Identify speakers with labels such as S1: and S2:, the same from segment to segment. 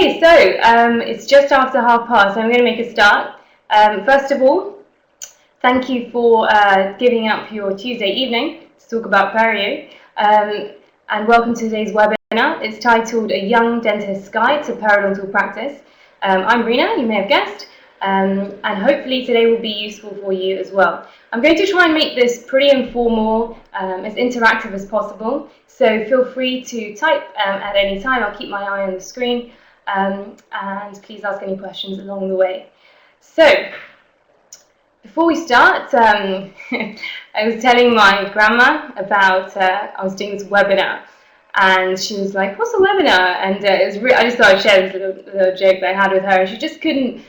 S1: Okay, so it's just after 12:30, so I'm going to make a start. First of all, thank you for giving up your Tuesday evening to talk about perio, and welcome to today's webinar. It's titled A Young Dentist's Guide to Periodontal Practice. I'm Rena, you may have guessed, and hopefully today will be useful for you as well. I'm going to try and make this pretty informal, as interactive as possible, so feel free to type at any time. I'll keep my eye on the screen, and please ask any questions along the way. So, before we start, I was telling my grandma about, I was doing this webinar, and she was like, "What's a webinar?" And it was I just thought I'd share this little joke that I had with her, and she just couldn't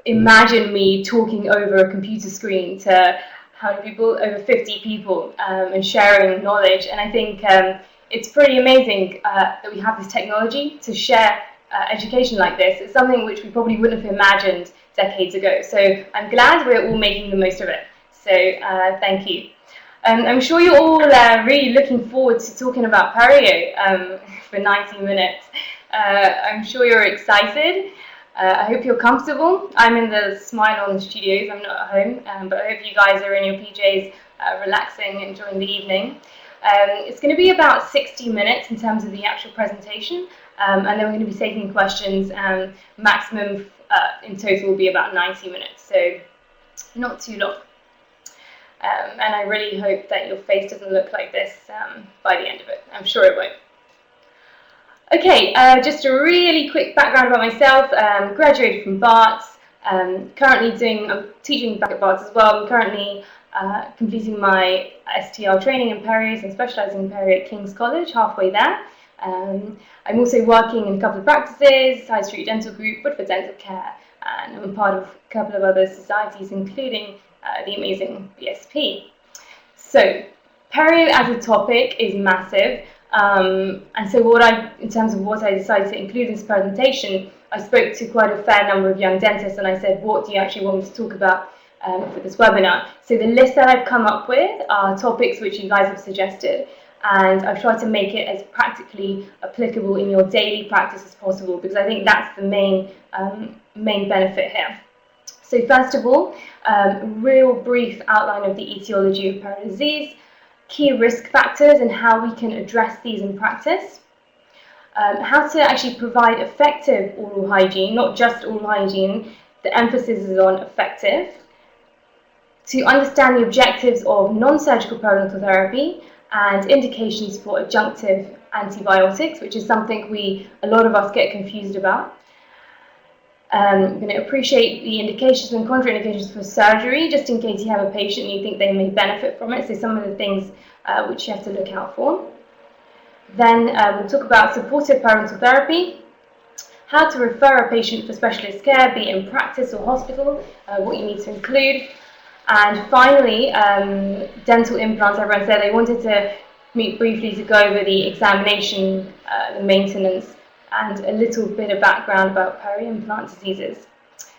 S1: imagine me talking over a computer screen to how many people? Over 50 people, and sharing knowledge. And I think it's pretty amazing that we have this technology to share education like this. It's something which we probably wouldn't have imagined decades ago. So I'm glad we're all making the most of it. So thank you. I'm sure you're all really looking forward to talking about perio for 90 minutes. I'm sure you're excited. I hope you're comfortable. I'm in the Smile On studios, I'm not at home, but I hope you guys are in your PJs, relaxing, enjoying the evening. It's going to be about 60 minutes in terms of the actual presentation, and then we're going to be taking questions, and maximum in total will be about 90 minutes, so not too long. And I really hope that your face doesn't look like this by the end of it. I'm sure it won't. Okay, just a really quick background about myself. Graduated from Barts, I'm teaching back at Barts as well. I'm currently completing my STR training in perios and specialising in perio at King's College, halfway there. I'm also working in a couple of practices, High Street Dental Group, Woodford Dental Care, and I'm a part of a couple of other societies, including the amazing BSP. So, perio as a topic is massive. And so in terms of what I decided to include in this presentation, I spoke to quite a fair number of young dentists, and I said, what do you actually want me to talk about for this webinar? So the list that I've come up with are topics which you guys have suggested, and I've tried to make it as practically applicable in your daily practice as possible, because I think that's the main benefit here. So first of all, a real brief outline of the etiology of perio disease, key risk factors and how we can address these in practice, how to actually provide effective oral hygiene, not just oral hygiene, the emphasis is on effective, to understand the objectives of non-surgical periodontal therapy and indications for adjunctive antibiotics, which is something a lot of us get confused about. We're going to appreciate the indications and contraindications for surgery, just in case you have a patient and you think they may benefit from it. So some of the things which you have to look out for. Then we'll talk about supportive periodontal therapy, how to refer a patient for specialist care, be it in practice or hospital, what you need to include. And finally, dental implants. Everyone said they wanted to meet briefly to go over the examination, the maintenance, and a little bit of background about peri-implant diseases.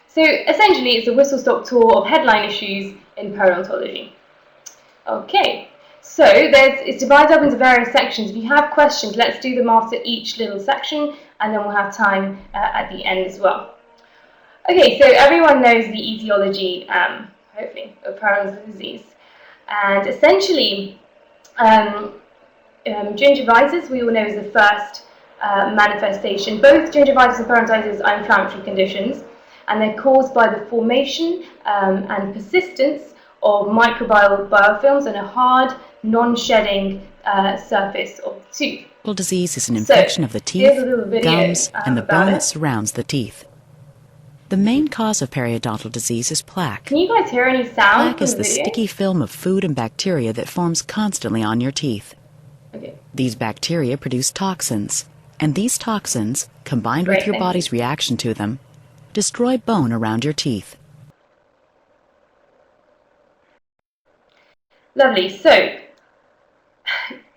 S1: So essentially, it's a whistle-stop tour of headline issues in periodontology. Okay, so it's divided up into various sections. If you have questions, let's do them after each little section, and then we'll have time at the end as well. Okay, so everyone knows the etiology, hopefully, of periodontal disease. And essentially, gingivitis, we all know, is the first manifestation. Both gingivitis and periodontitis are inflammatory conditions, and they're caused by the formation and persistence of microbial biofilms on a hard, non-shedding surface of the tooth.
S2: Periodontal disease is an infection of the teeth, gums, and the bone that surrounds the teeth. The main cause of periodontal disease is plaque.
S1: Can you guys hear any sound?
S2: Plaque is the sticky film of food and bacteria that forms constantly on your teeth.
S1: Okay.
S2: These bacteria produce toxins, and these toxins, combined with your body's reaction to them, destroy bone around your teeth.
S1: Lovely. So,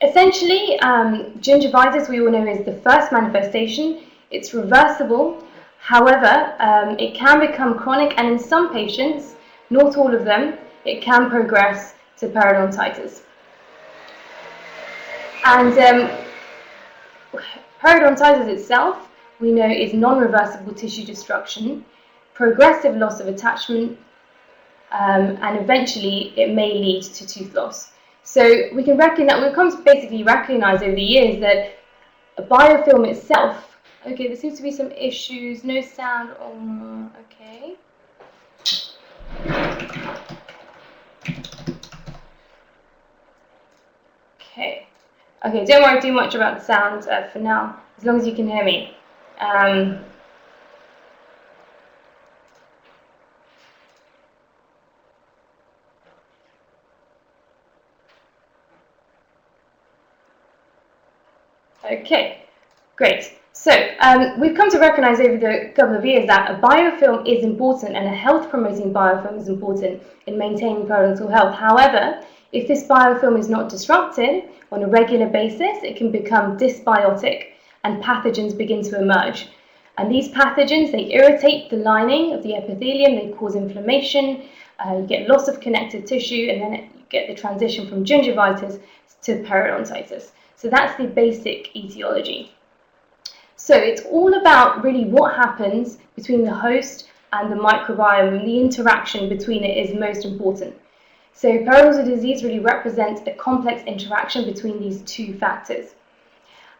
S1: essentially, gingivitis, we all know, is the first manifestation. It's reversible. However, it can become chronic, and in some patients, not all of them, it can progress to periodontitis. And periodontitis itself we know is non-reversible tissue destruction, progressive loss of attachment, and eventually it may lead to tooth loss. So we can recognize, we've come to basically recognize over the years that a biofilm itself, okay, there seems to be some issues, no sound, okay. Okay, don't worry too much about the sound for now, as long as you can hear me. Okay, great. So we've come to recognize over the couple of years that a biofilm is important and a health-promoting biofilm is important in maintaining periodontal health. However, if this biofilm is not disrupted on a regular basis, it can become dysbiotic and pathogens begin to emerge. And these pathogens, they irritate the lining of the epithelium, they cause inflammation, you get loss of connective tissue, and then you get the transition from gingivitis to periodontitis. So that's the basic etiology. So it's all about really what happens between the host and the microbiome, and the interaction between it is most important. So periodontal disease really represents a complex interaction between these two factors.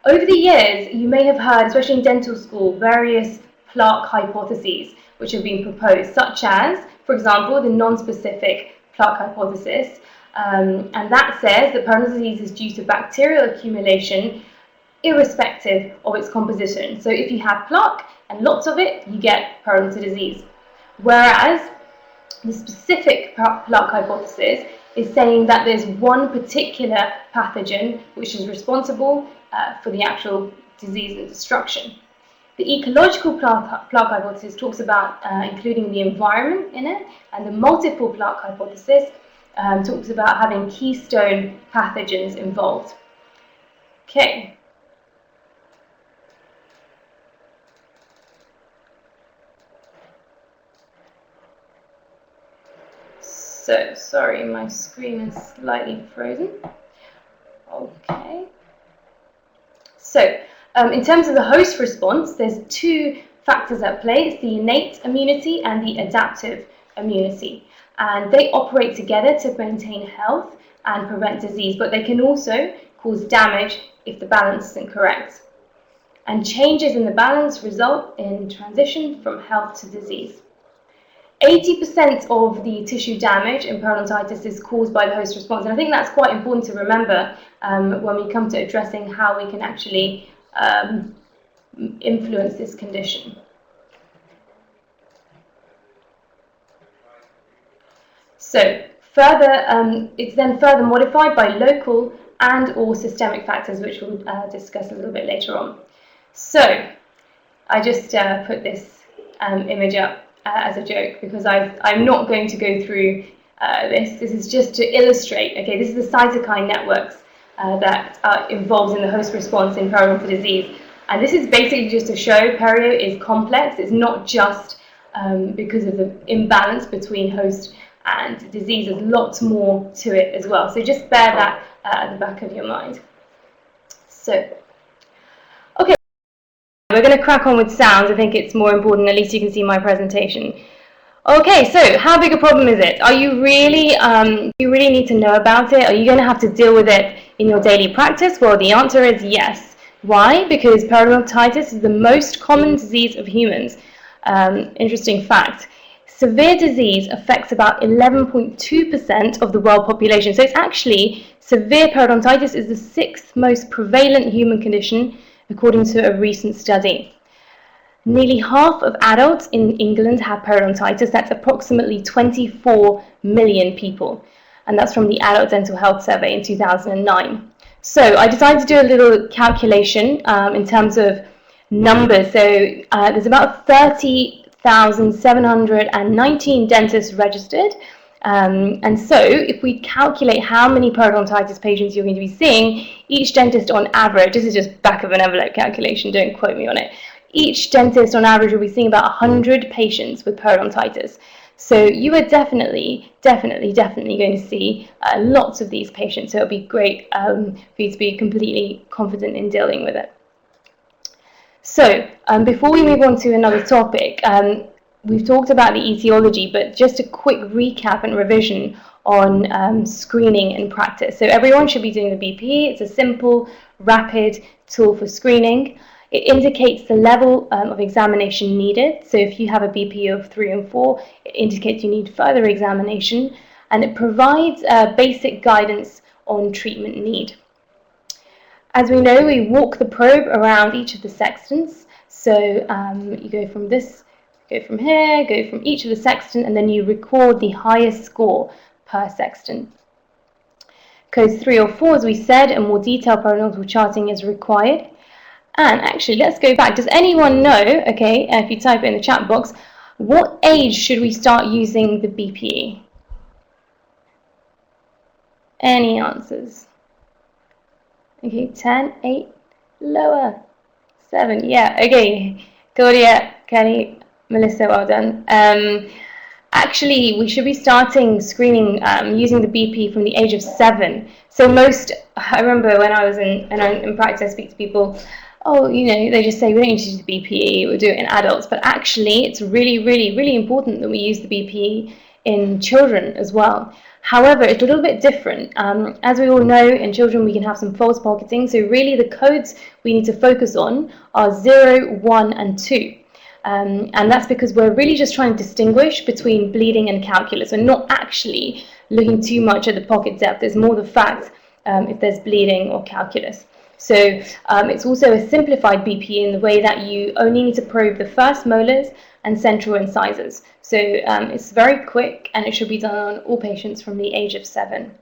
S1: Over the years, you may have heard, especially in dental school, various plaque hypotheses which have been proposed, such as, for example, the non-specific plaque hypothesis, and that says that periodontal disease is due to bacterial accumulation irrespective of its composition. So if you have plaque and lots of it, you get periodontal disease. Whereas the specific plaque hypothesis is saying that there's one particular pathogen which is responsible for the actual disease and destruction. The ecological plaque hypothesis talks about including the environment in it, and the multiple plaque hypothesis talks about having keystone pathogens involved. Okay. So, sorry, my screen is slightly frozen. Okay. So, in terms of the host response, there's two factors at play. It's the innate immunity and the adaptive immunity. And they operate together to maintain health and prevent disease, but they can also cause damage if the balance isn't correct. And changes in the balance result in transition from health to disease. 80% of the tissue damage in periodontitis is caused by the host response, and I think that's quite important to remember when we come to addressing how we can actually influence this condition. So it's then further modified by local and or systemic factors, which we'll discuss a little bit later on. So I just put this image up as a joke, because I'm not going to go through this. This is just to illustrate, okay, this is the cytokine networks that are involved in the host response in periodontal disease. And this is basically just to show perio is complex. It's not just because of the imbalance between host and disease. There's lots more to it as well. So just bear that at the back of your mind. So, okay. We're going to crack on with sounds. I think it's more important, at least you can see my presentation. Okay, so how big a problem is it? Are you really, you really need to know about it? Are you going to have to deal with it in your daily practice? Well, the answer is yes. Why? Because periodontitis is the most common disease of humans. Interesting fact. Severe disease affects about 11.2% of the world population. So it's actually, severe periodontitis is the 6th most prevalent human condition, according to a recent study. Nearly half of adults in England have periodontitis. That's approximately 24 million people. And that's from the Adult Dental Health Survey in 2009. So I decided to do a little calculation in terms of numbers. So there's about 30,719 dentists registered. And so if we calculate how many periodontitis patients you're going to be seeing, each dentist on average, this is just back of an envelope calculation, don't quote me on it, each dentist on average will be seeing about 100 patients with periodontitis. So you are definitely going to see lots of these patients. So it'll be great for you to be completely confident in dealing with it. So before we move on to another topic, we've talked about the etiology, but just a quick recap and revision on screening in practice. So everyone should be doing the BPE. It's a simple, rapid tool for screening. It indicates the level of examination needed. So if you have a BPE of 3 and 4, it indicates you need further examination, and it provides basic guidance on treatment need. As we know, we walk the probe around each of the sextants. So you go from this, go from here, go from each of the sextant, and then you record the highest score per sextant. Codes 3 or 4, as we said, a more detailed periodontal charting is required. And actually, let's go back. Does anyone know, okay, if you type it in the chat box, what age should we start using the BPE? Any answers? Okay, 10, 8, lower, 7, yeah, okay. Claudia, Kelly, Melissa, well done. Actually, we should be starting screening using the BP from the age of 7. So I remember when I was in practice, I speak to people, oh, you know, they just say, we don't need to use the BPE, we'll do it in adults. But actually, it's really, really, really important that we use the BPE in children as well. However, it's a little bit different. As we all know, in children, we can have some false pocketing. So really, the codes we need to focus on are 0, 1, and 2. And that's because we're really just trying to distinguish between bleeding and calculus. We're not actually looking too much at the pocket depth. There's more the fact if there's bleeding or calculus. So it's also a simplified BPE in the way that you only need to probe the first molars and central incisors. So it's very quick, and it should be done on all patients from the age of 7.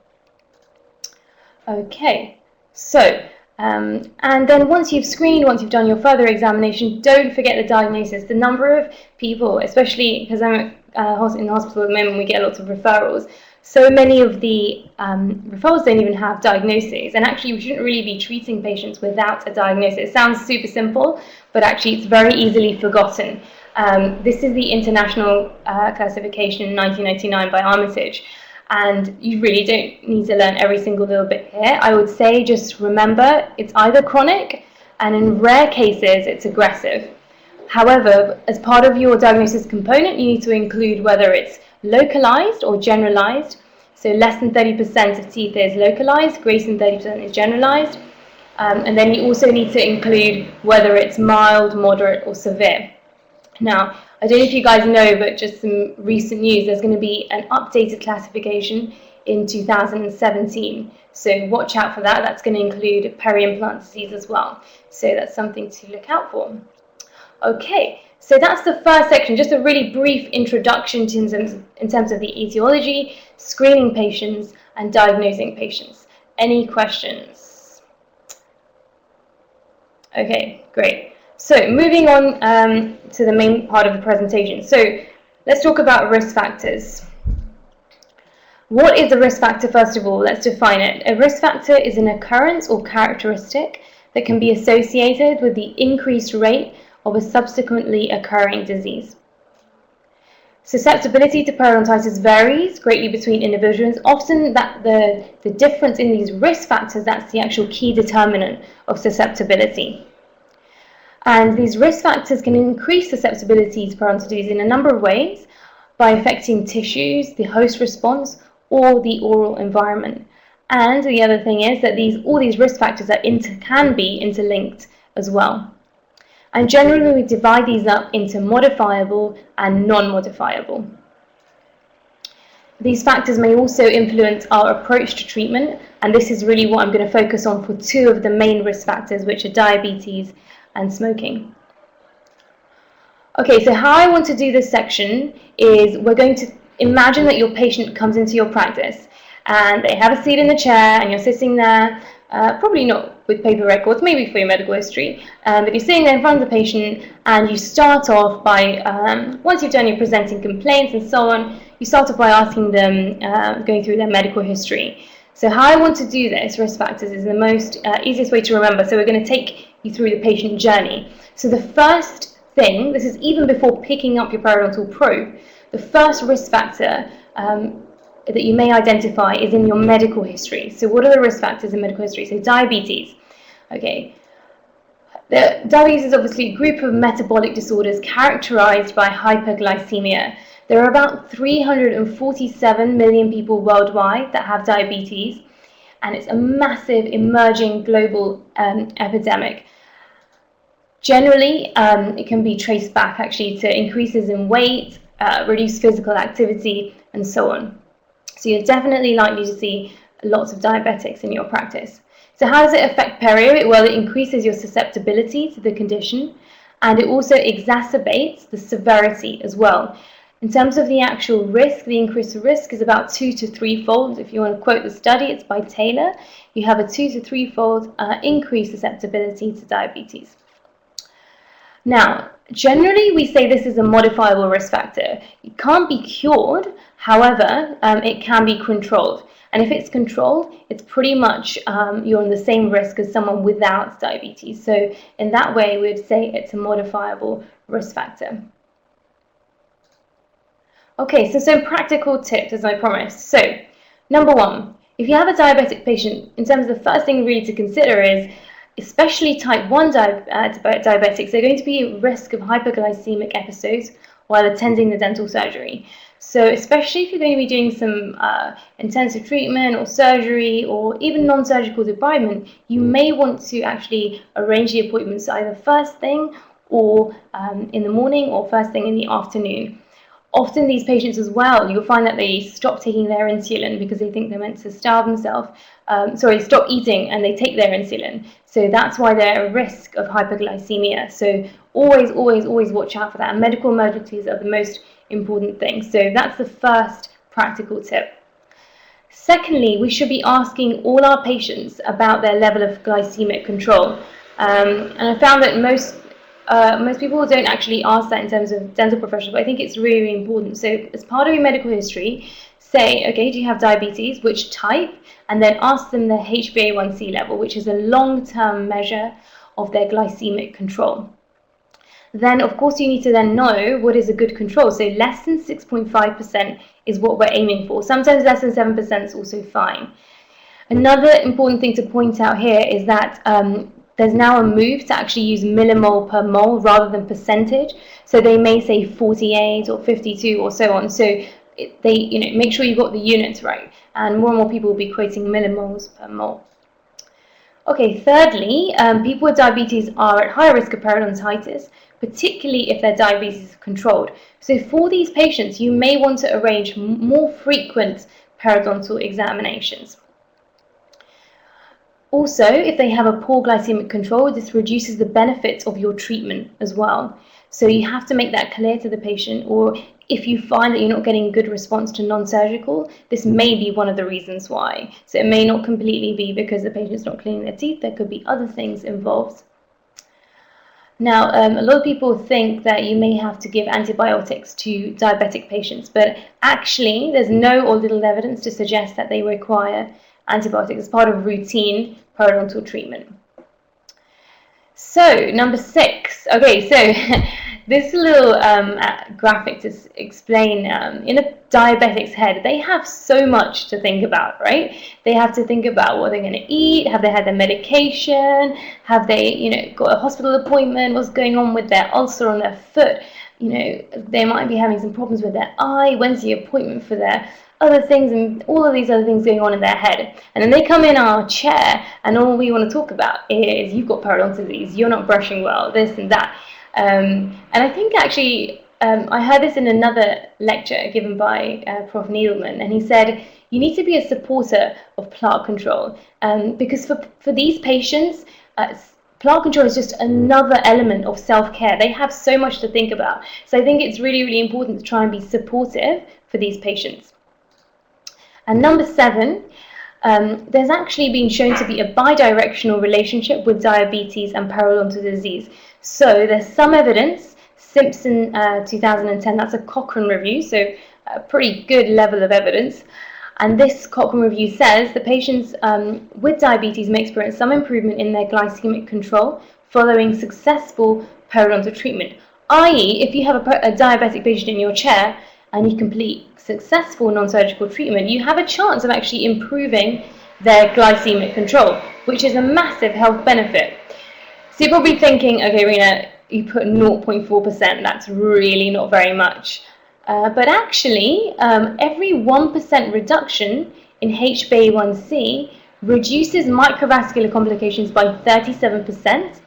S1: Okay, so and then once you've screened, once you've done your further examination, don't forget the diagnosis. The number of people, especially because I'm in the hospital at the moment, we get lots of referrals. So many of the referrals don't even have diagnoses, and actually we shouldn't really be treating patients without a diagnosis. It sounds super simple, but actually it's very easily forgotten. This is the international classification in 1999 by Armitage, and you really don't need to learn every single little bit here. I would say just remember it's either chronic, and in rare cases it's aggressive. However, as part of your diagnosis component, you need to include whether it's localized or generalized. So less than 30% of teeth is localized, greater than 30% is generalized. And then you also need to include whether it's mild, moderate, or severe. Now, I don't know if you guys know, but just some recent news, there's going to be an updated classification in 2017. So watch out for that. That's going to include peri-implant disease as well. So that's something to look out for. Okay, so that's the first section, just a really brief introduction in terms of the etiology, screening patients, and diagnosing patients. Any questions? Okay, great. So moving on to the main part of the presentation. So let's talk about risk factors. What is a risk factor, first of all? Let's define it. A risk factor is an occurrence or characteristic that can be associated with the increased rate of a subsequently occurring disease. Susceptibility to periodontitis varies greatly between individuals. Often that the difference in these risk factors, that's the actual key determinant of susceptibility. And these risk factors can increase susceptibility to periodontal disease in a number of ways by affecting tissues, the host response, or the oral environment. And the other thing is that all these risk factors can be interlinked as well. And generally, we divide these up into modifiable and non-modifiable. These factors may also influence our approach to treatment, and this is really what I'm going to focus on for 2 of the main risk factors, which are diabetes and smoking. Okay, so how I want to do this section is we're going to imagine that your patient comes into your practice, and they have a seat in the chair, and you're sitting there, probably not with paper records, maybe for your medical history, but you're sitting there in front of the patient, and you start off by, once you've done your presenting complaints and so on, you start off by asking them, going through their medical history. So how I want to do this, risk factors, is the most easiest way to remember. So we're going to take you through the patient journey. So the first thing, this is even before picking up your periodontal probe, the first risk factor that you may identify is in your medical history. So what are the risk factors in medical history? So diabetes. Okay. Diabetes is obviously a group of metabolic disorders characterized by hyperglycemia. There are about 347 million people worldwide that have diabetes, and it's a massive emerging global epidemic. Generally, it can be traced back actually to increases in weight, reduced physical activity, and so on. So you're definitely likely to see lots of diabetics in your practice. So how does it affect perio? Well, it increases your susceptibility to the condition, and it also exacerbates the severity as well. In terms of the actual risk, the increased risk is about 2 to 3-fold. If you want to quote the study, it's by Taylor. You have a 2 to 3-fold increased susceptibility to diabetes. Now, generally, we say this is a modifiable risk factor. It can't be cured, however, it can be controlled. And if it's controlled, it's pretty much you're on the same risk as someone without diabetes. So in that way, we'd say it's a modifiable risk factor. Okay, so some practical tips, as I promised. So, number one, if you have a diabetic patient, in terms of the first thing really to consider is, especially type 1 diabetics, they're going to be at risk of hyperglycemic episodes while attending the dental surgery. So especially if you're going to be doing some intensive treatment or surgery or even non-surgical debridement, you may want to actually arrange the appointments either first thing or in the morning or first thing in the afternoon. Often these patients as well, you'll find that they stop taking their insulin because they think they're meant to starve themselves. Stop eating and they take their insulin. So that's why they're at risk of hyperglycemia. So always, always, always watch out for that. And medical emergencies are the most important thing. So that's the first practical tip. Secondly, we should be asking all our patients about their level of glycemic control. And I found that most people don't actually ask that in terms of dental professionals, but I think it's really, really important. So as part of your medical history, say, okay, do you have diabetes, which type, and then ask them their HbA1c level, which is a long-term measure of their glycemic control. Then, of course, you need to then know what is a good control. So less than 6.5% is what we're aiming for. Sometimes less than 7% is also fine. Another important thing to point out here is that there's now a move to actually use millimole per mole rather than percentage. So they may say 48 or 52 or so on. So make sure you've got the units right. And more people will be quoting millimoles per mole. Okay, thirdly, people with diabetes are at higher risk of periodontitis, particularly if their diabetes is controlled. So for these patients, you may want to arrange more frequent periodontal examinations. Also, if they have a poor glycemic control, this reduces the benefits of your treatment as well. So you have to make that clear to the patient, or if you find that you're not getting a good response to non-surgical, this may be one of the reasons why. So it may not completely be because the patient's not cleaning their teeth, there could be other things involved. Now, a lot of people think that you may have to give antibiotics to diabetic patients, but actually there's no or little evidence to suggest that they require antibiotics as part of routine periodontal treatment. So, number 6. Okay, so this little graphic to explain, in a diabetic's head, they have so much to think about, right? They have to think about what they're going to eat, have they had their medication, have they, got a hospital appointment, what's going on with their ulcer on their foot, they might be having some problems with their eye, when's the appointment for their other things, and all of these other things going on in their head. And then they come in our chair, and all we want to talk about is, you've got periodontitis, you're not brushing well, this and that. And I think actually, I heard this in another lecture given by Prof. Needleman, and he said, you need to be a supporter of plaque control, because for these patients, plaque control is just another element of self-care. They have so much to think about. So I think it's really, really important to try and be supportive for these patients. And number 7, there's actually been shown to be a bidirectional relationship with diabetes and periodontal disease. So there's some evidence, Simpson 2010, that's a Cochrane review, so a pretty good level of evidence. And this Cochrane review says the patients with diabetes may experience some improvement in their glycemic control following successful periodontal treatment. I.e., if you have a diabetic patient in your chair and you complete successful non-surgical treatment, you have a chance of actually improving their glycemic control, which is a massive health benefit. So you're probably thinking, okay, Rena, you put 0.4%, that's really not very much. But actually, every 1% reduction in HbA1c reduces microvascular complications by 37%,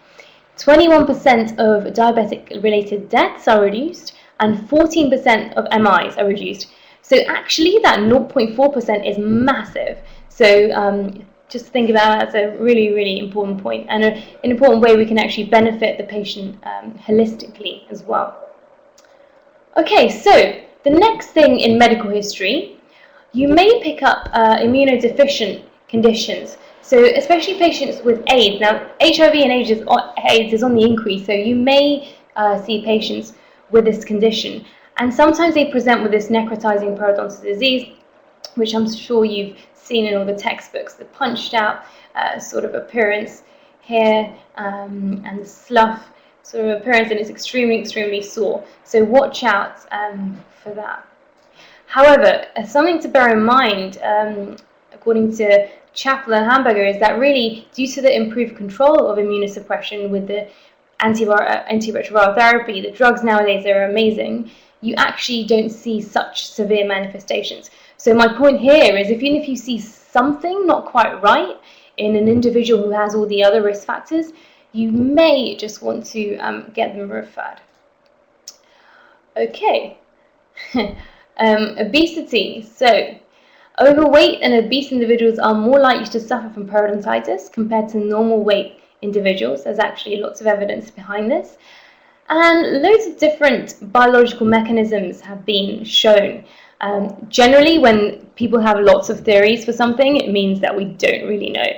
S1: 21% of diabetic-related deaths are reduced, and 14% of MIs are reduced. So actually, that 0.4% is massive. So just think about it as a really, really important point, and an important way we can actually benefit the patient holistically as well. Okay, so the next thing in medical history, you may pick up immunodeficient conditions. So especially patients with AIDS. Now, HIV and AIDS is on the increase, so you may see patients with this condition. And sometimes they present with this necrotizing periodontal disease, which I'm sure you've seen in all the textbooks, the punched out sort of appearance here, and the slough sort of appearance, and it's extremely, extremely sore. So watch out for that. However, something to bear in mind, according to Chappell and Hamburger, is that really due to the improved control of immunosuppression with the antiretroviral therapy, the drugs nowadays are amazing, you actually don't see such severe manifestations. So my point here is, even if you see something not quite right in an individual who has all the other risk factors, you may just want to get them referred. Okay, obesity. So overweight and obese individuals are more likely to suffer from periodontitis compared to normal weight individuals. There's actually lots of evidence behind this. And loads of different biological mechanisms have been shown. Generally, when people have lots of theories for something, it means that we don't really know.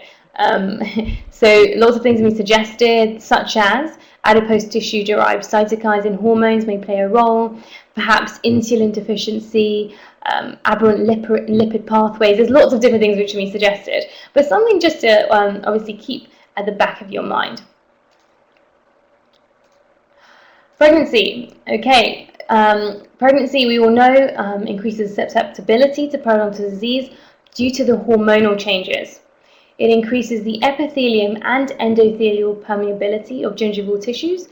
S1: So lots of things have been suggested, such as adipose tissue-derived cytokines and hormones may play a role, perhaps insulin deficiency, aberrant lipid pathways. There's lots of different things which have been suggested, but something just to obviously keep at the back of your mind. Pregnancy. Okay, pregnancy, we all know, increases susceptibility to periodontal disease due to the hormonal changes. It increases the epithelium and endothelial permeability of gingival tissues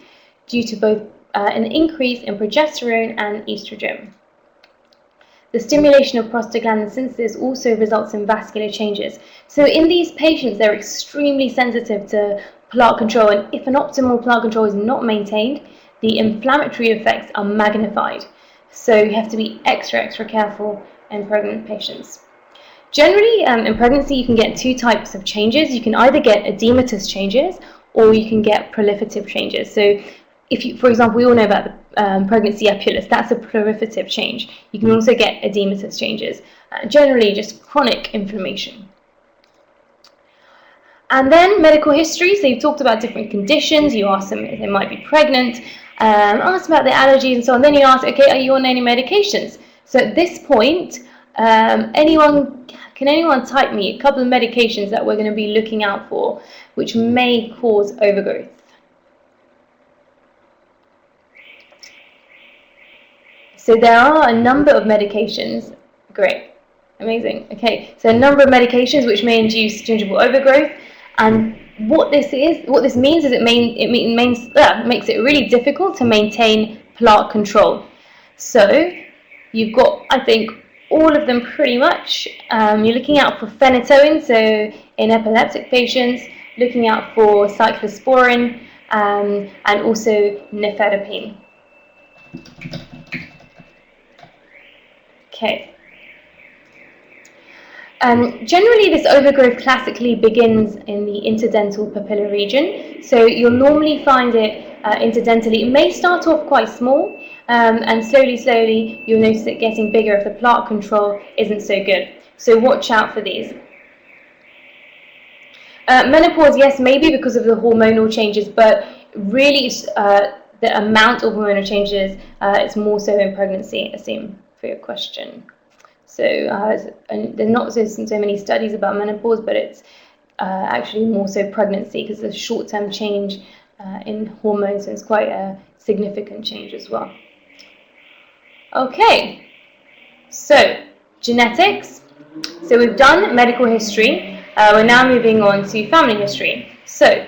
S1: due to both an increase in progesterone and estrogen. The stimulation of prostaglandin synthesis also results in vascular changes. So in these patients, they're extremely sensitive to plaque control, and if an optimal plaque control is not maintained, the inflammatory effects are magnified. So you have to be extra careful in pregnant patients. Generally, in pregnancy, you can get two types of changes. You can either get edematous changes, or you can get proliferative changes. So if you, for example, we all know about the pregnancy epulis, that's a proliferative change. You can also get edematous changes, generally just chronic inflammation. And then medical history, so you've talked about different conditions, you ask them if they might be pregnant, ask about the allergies and so on, then you ask, okay, are you on any medications? So at this point, can anyone type me a couple of medications that we're going to be looking out for, which may cause overgrowth? So there are a number of medications, great, amazing, okay, so a number of medications which may induce gingival overgrowth, and what this means is it makes it really difficult to maintain plaque control. So you've got, I think, all of them pretty much. You're looking out for phenytoin, so in epileptic patients, looking out for cyclosporin, and also nifedipine. Okay. Generally, this overgrowth classically begins in the interdental papilla region. So you'll normally find it interdentally. It may start off quite small, and slowly you'll notice it getting bigger if the plaque control isn't so good. So watch out for these. Menopause, yes, maybe because of the hormonal changes, but really the amount of hormonal changes, it's more so in pregnancy, I assume, for your question. So there's not so many studies about menopause, but it's actually more so pregnancy, because there's a short-term change in hormones, and it's quite a significant change as well. Okay, so genetics. So we've done medical history. We're now moving on to family history. So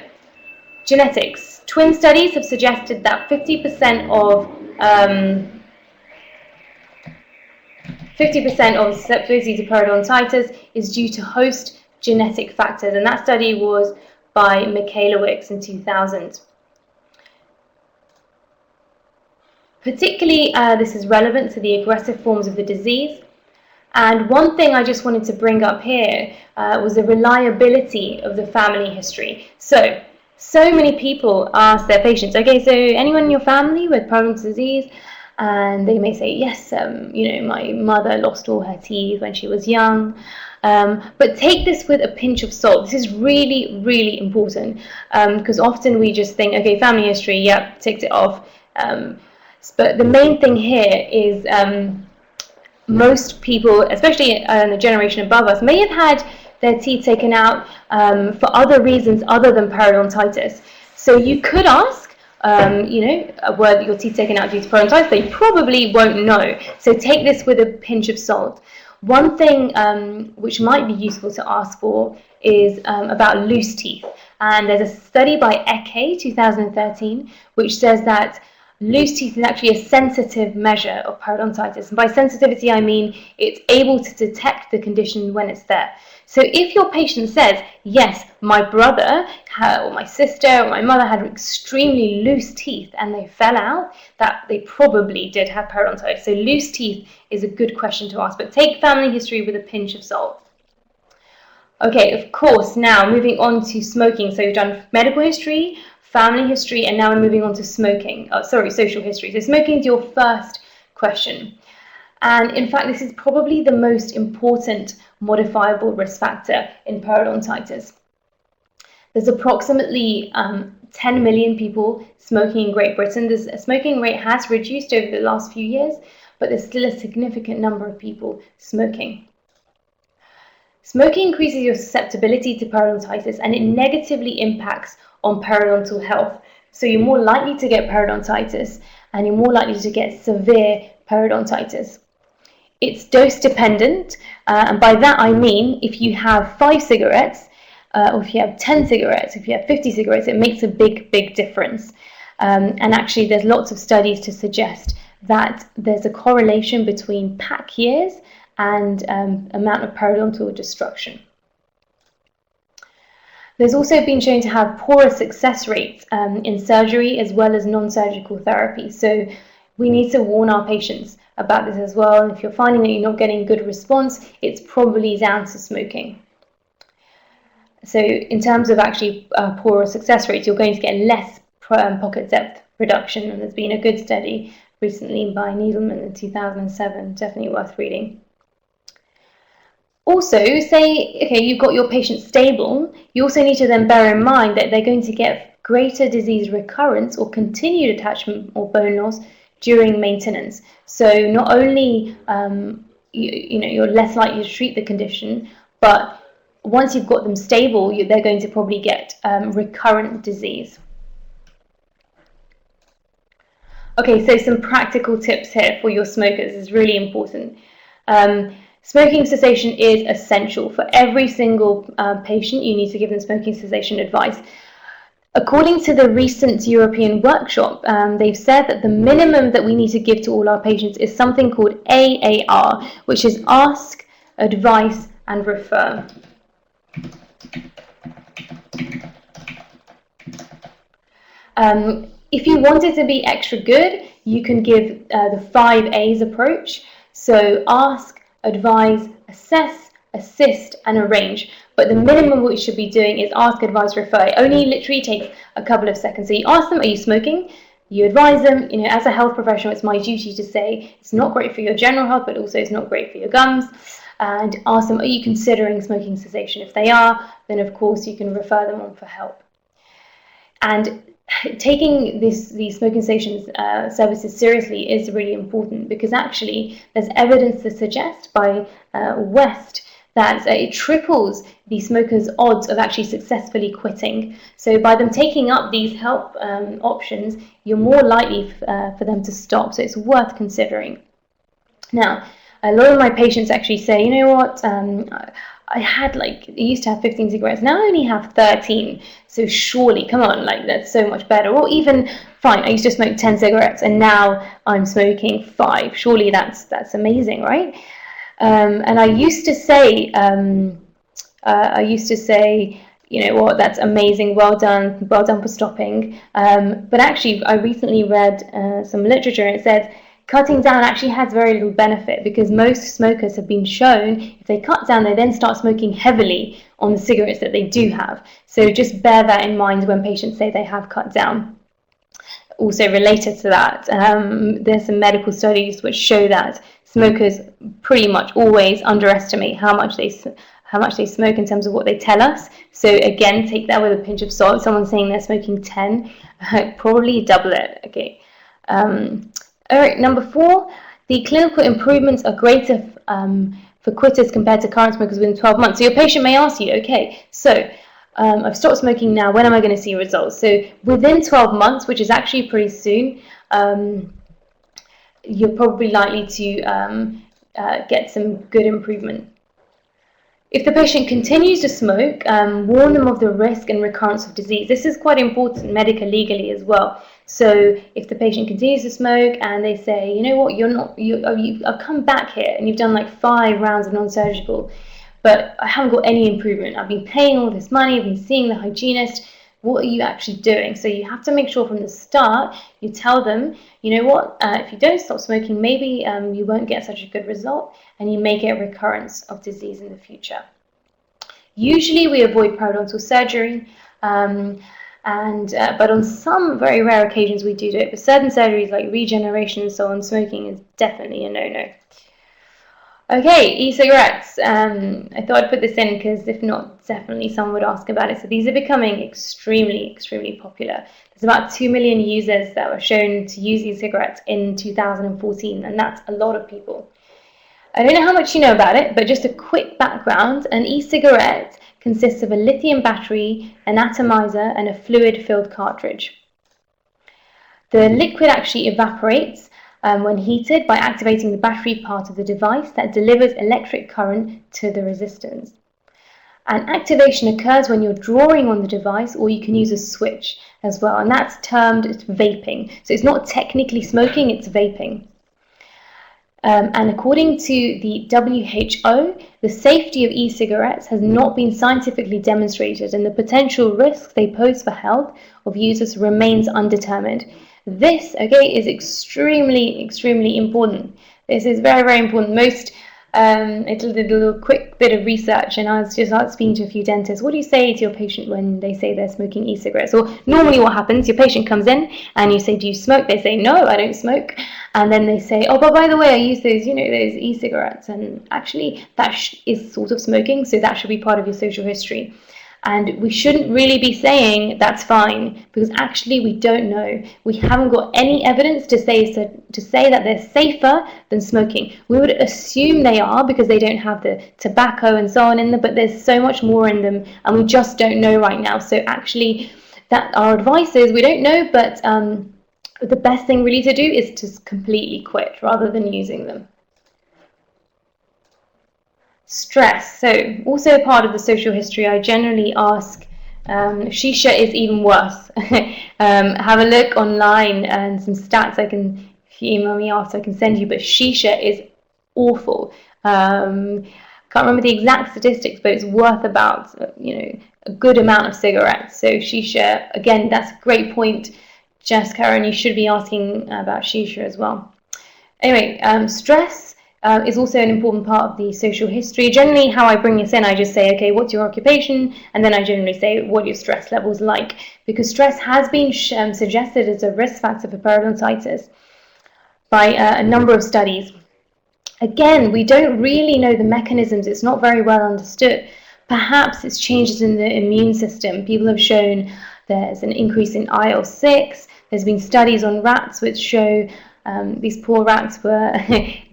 S1: genetics. Twin studies have suggested that 50% of susceptibility to periodontitis is due to host genetic factors, and that study was by Michalowicz in 2000. Particularly, this is relevant to the aggressive forms of the disease. And one thing I just wanted to bring up here was the reliability of the family history. So many people ask their patients, okay, so anyone in your family with periodontal disease? And they may say, yes, my mother lost all her teeth when she was young. But take this with a pinch of salt. This is really, really important, because often we just think, okay, family history, yep, ticked it off. But the main thing here is most people, especially the generation above us, may have had their teeth taken out for other reasons other than periodontitis. So you could ask, were your teeth taken out due to periodontitis? They probably won't know. So take this with a pinch of salt. One thing which might be useful to ask for is about loose teeth. And there's a study by Eke, 2013, which says that loose teeth is actually a sensitive measure of periodontitis. And by sensitivity, I mean it's able to detect the condition when it's there. So if your patient says, yes, my brother or my sister or my mother had extremely loose teeth and they fell out, that they probably did have periodontitis. So loose teeth is a good question to ask, but take family history with a pinch of salt. Okay, of course, now moving on to smoking. So we've done medical history, family history, and now we're moving on to smoking. Social history. So smoking is your first question. And in fact, this is probably the most important modifiable risk factor in periodontitis. There's approximately 10 million people smoking in Great Britain. The smoking rate has reduced over the last few years, but there's still a significant number of people smoking. Smoking increases your susceptibility to periodontitis, and it negatively impacts on periodontal health. So you're more likely to get periodontitis, and you're more likely to get severe periodontitis. It's dose dependent, and by that I mean if you have 5 cigarettes, or if you have 10 cigarettes, if you have 50 cigarettes, it makes a big, big difference. And actually there's lots of studies to suggest that there's a correlation between pack years and amount of periodontal destruction. There's also been shown to have poorer success rates in surgery as well as non-surgical therapy. So we need to warn our patients about this as well. And if you're finding that you're not getting good response, it's probably down to smoking. So in terms of actually poorer success rates, you're going to get less pocket depth reduction. And there's been a good study recently by Needleman in 2007, definitely worth reading. Also, say, okay, you've got your patient stable, you also need to then bear in mind that they're going to get greater disease recurrence or continued attachment or bone loss during maintenance. So not only you're less likely to treat the condition, but once you've got them stable, they're going to probably get recurrent disease. Okay, so some practical tips here for your smokers is really important. Smoking cessation is essential. For every single patient, you need to give them smoking cessation advice. According to the recent European workshop, they've said that the minimum that we need to give to all our patients is something called AAR, which is ask, advise, and refer. If you wanted to be extra good, you can give the 5 A's approach. So ask, advise, assess, assist, and arrange. But the minimum what you should be doing is ask, advise, refer. It only literally takes a couple of seconds. So you ask them, are you smoking? You advise them, as a health professional, it's my duty to say it's not great for your general health, but also it's not great for your gums. And ask them, are you considering smoking cessation? If they are, then of course you can refer them on for help. And taking these smoking cessation services seriously is really important, because actually there's evidence to suggest by West that it triples the smokers' odds of actually successfully quitting. So by them taking up these help options, you're more likely for them to stop. So it's worth considering. Now, a lot of my patients actually say, you know what, I used to have 15 cigarettes, now I only have 13. So surely, come on, like that's so much better. Or even, fine, I used to smoke 10 cigarettes and now I'm smoking 5. Surely that's amazing, right? And I used to say, you know what, that's amazing, well done for stopping. But actually, I recently read some literature and it said cutting down actually has very little benefit, because most smokers have been shown if they cut down, they then start smoking heavily on the cigarettes that they do have. So just bear that in mind when patients say they have cut down. Also related to that, there's some medical studies which show that smokers pretty much always underestimate how much they smoke in terms of what they tell us. So again, take that with a pinch of salt. If someone's saying they're smoking 10, probably double it. Okay. All right, number 4, the clinical improvements are greater for quitters compared to current smokers within 12 months. So your patient may ask you, okay, so I've stopped smoking now, when am I going to see results? So within 12 months, which is actually pretty soon, you're probably likely to get some good improvement. If the patient continues to smoke, warn them of the risk and recurrence of disease. This is quite important medically, legally as well. So if the patient continues to smoke and they say, you know what, I've come back here and you've done like 5 rounds of non-surgical, but I haven't got any improvement. I've been paying all this money, I've been seeing the hygienist. What are you actually doing? So you have to make sure from the start you tell them, you know what, if you don't stop smoking, maybe you won't get such a good result and you may get recurrence of disease in the future. Usually we avoid periodontal surgery, but on some very rare occasions we do it. For certain surgeries like regeneration and so on, smoking is definitely a no-no. Okay, e-cigarettes. I thought I'd put this in because if not, definitely someone would ask about it. So these are becoming extremely, extremely popular. There's about 2 million users that were shown to use e-cigarettes in 2014, and that's a lot of people. I don't know how much you know about it, but just a quick background. An e-cigarette consists of a lithium battery, an atomizer, and a fluid-filled cartridge. The liquid actually evaporates when heated by activating the battery part of the device that delivers electric current to the resistance. And activation occurs when you're drawing on the device, or you can use a switch as well, and that's termed vaping. So it's not technically smoking, it's vaping. And according to the WHO, the safety of e-cigarettes has not been scientifically demonstrated, and the potential risks they pose for health of users remains undetermined. This, okay, is extremely, extremely important. This is very, very important. I did a little quick bit of research, and I was just speaking to a few dentists. What do you say to your patient when they say they're smoking e-cigarettes? Or normally what happens, your patient comes in and you say, do you smoke? They say, no, I don't smoke. And then they say, oh, but by the way, I use those, those e-cigarettes. And actually that is sort of smoking, so that should be part of your social history. And we shouldn't really be saying that's fine, because actually we don't know. We haven't got any evidence to say that they're safer than smoking. We would assume they are because they don't have the tobacco and so on in them, but there's so much more in them and we just don't know right now. So actually that our advice is we don't know, but the best thing really to do is to completely quit rather than using them. Stress. So also part of the social history, I generally ask, shisha is even worse. Have a look online and some stats if you email me after, I can send you, but shisha is awful. Can't remember the exact statistics, but it's worth about, a good amount of cigarettes. So shisha, again, that's a great point, Jessica, and you should be asking about shisha as well. Anyway, stress is also an important part of the social history. Generally, how I bring this in, I just say, okay, what's your occupation? And then I generally say, what are your stress levels like? Because stress has been suggested as a risk factor for periodontitis by a number of studies. Again, we don't really know the mechanisms. It's not very well understood. Perhaps it's changes in the immune system. People have shown there's an increase in IL-6. There's been studies on rats which show these poor rats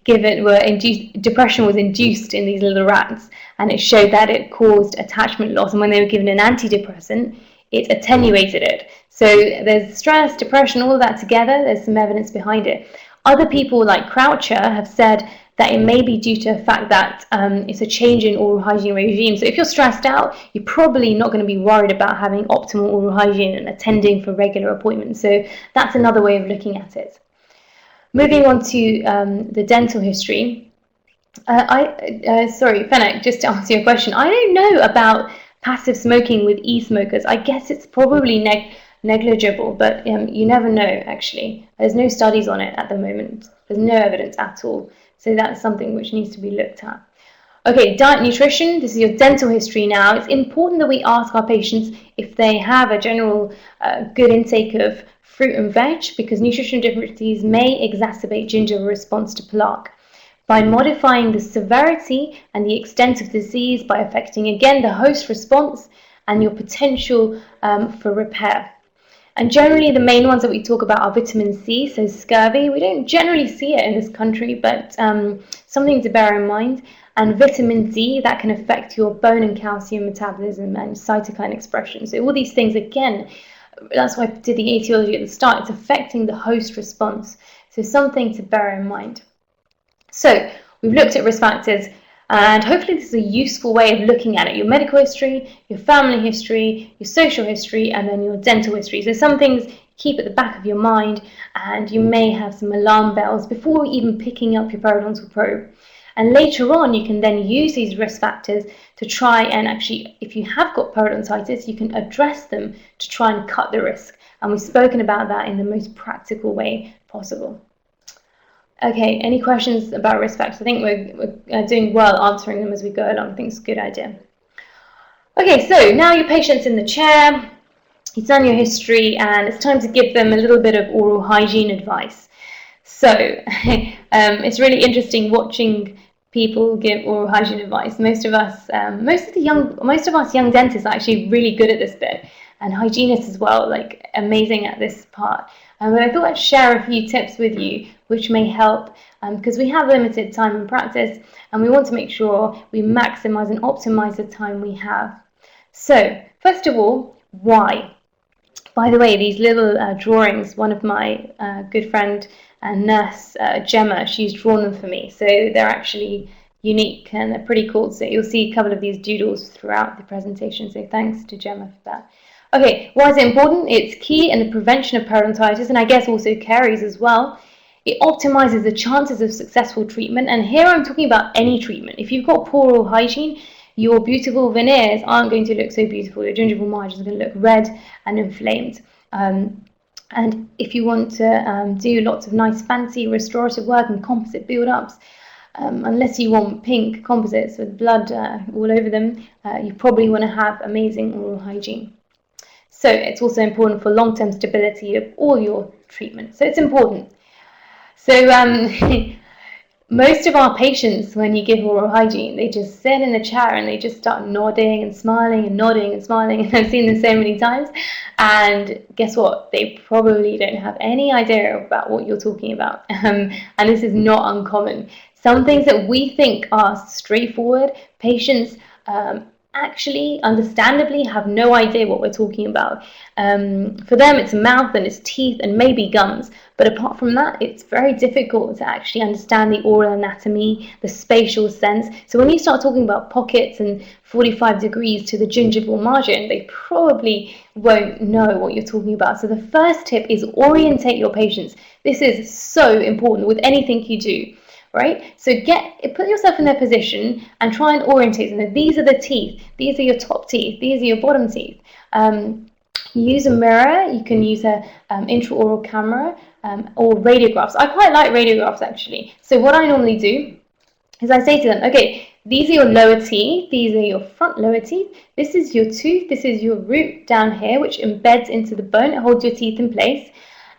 S1: depression was induced in these little rats, and it showed that it caused attachment loss, and when they were given an antidepressant, it attenuated it. So there's stress, depression, all of that together, there's some evidence behind it. Other people like Croucher have said that it may be due to the fact that it's a change in oral hygiene regime. So if you're stressed out, you're probably not going to be worried about having optimal oral hygiene and attending for regular appointments. So that's another way of looking at it. Moving on to the dental history. Sorry, Fennec, just to answer your question, I don't know about passive smoking with e-smokers. I guess it's probably negligible, but you never know, actually. There's no studies on it at the moment. There's no evidence at all. So that's something which needs to be looked at. Okay, diet, nutrition. This is your dental history now. It's important that we ask our patients if they have a general good intake of fruit and veg, because nutritional difficulties may exacerbate gingival response to plaque. By modifying the severity and the extent of disease by affecting, again, the host response and your potential for repair. And generally, the main ones that we talk about are vitamin C, so scurvy. We don't generally see it in this country, but something to bear in mind. And vitamin D, that can affect your bone and calcium metabolism and cytokine expression. So all these things, again, that's why I did the etiology at the start. It's affecting the host response. So something to bear in mind. So we've looked at risk factors, and hopefully this is a useful way of looking at it. Your medical history, your family history, your social history, and then your dental history. So some things keep at the back of your mind, and you may have some alarm bells before even picking up your periodontal probe. And later on, you can then use these risk factors to try and actually, if you have got periodontitis, you can address them to try and cut the risk. And we've spoken about that in the most practical way possible. Okay, any questions about risk factors? I think we're doing well answering them as we go along. I think it's a good idea. Okay, so now your patient's in the chair, you've done your history, and it's time to give them a little bit of oral hygiene advice. So it's really interesting watching people give oral hygiene advice. Most of us young dentists are actually really good at this bit, and hygienists as well, like amazing at this part. But I thought I'd share a few tips with you which may help, because we have limited time in practice and we want to make sure we maximize and optimize the time we have. So first of all, why? By the way, these little drawings, one of my good friend and nurse, Gemma, she's drawn them for me. So they're actually unique and they're pretty cool. So you'll see a couple of these doodles throughout the presentation. So thanks to Gemma for that. Okay, why is it important? It's key in the prevention of periodontitis, and I guess also caries as well. It optimizes the chances of successful treatment, and here I'm talking about any treatment. If you've got poor oral hygiene, your beautiful veneers aren't going to look so beautiful. Your gingival margins are going to look red and inflamed. And if you want to do lots of nice fancy restorative work and composite build-ups, unless you want pink composites with blood all over them, you probably want to have amazing oral hygiene. So it's also important for long-term stability of all your treatment. So it's important. So most of our patients, when you give oral hygiene, they just sit in the chair and they just start nodding and smiling and nodding and smiling. And I've seen this so many times. And guess what? They probably don't have any idea about what you're talking about. And this is not uncommon. Some things that we think are straightforward, patients actually, understandably, have no idea what we're talking about. For them, it's mouth and it's teeth and maybe gums. But apart from that, it's very difficult to actually understand the oral anatomy, the spatial sense. So when you start talking about pockets and 45 degrees to the gingival margin, they probably won't know what you're talking about. So the first tip is orientate your patients. This is so important with anything you do. Right? So put yourself in their position and try and orientate them. These are the teeth. These are your top teeth. These are your bottom teeth. Use a mirror. You can use a intraoral camera or radiographs. I quite like radiographs actually. So what I normally do is I say to them, okay, these are your lower teeth. These are your front lower teeth. This is your tooth. This is your root down here, which embeds into the bone. It holds your teeth in place.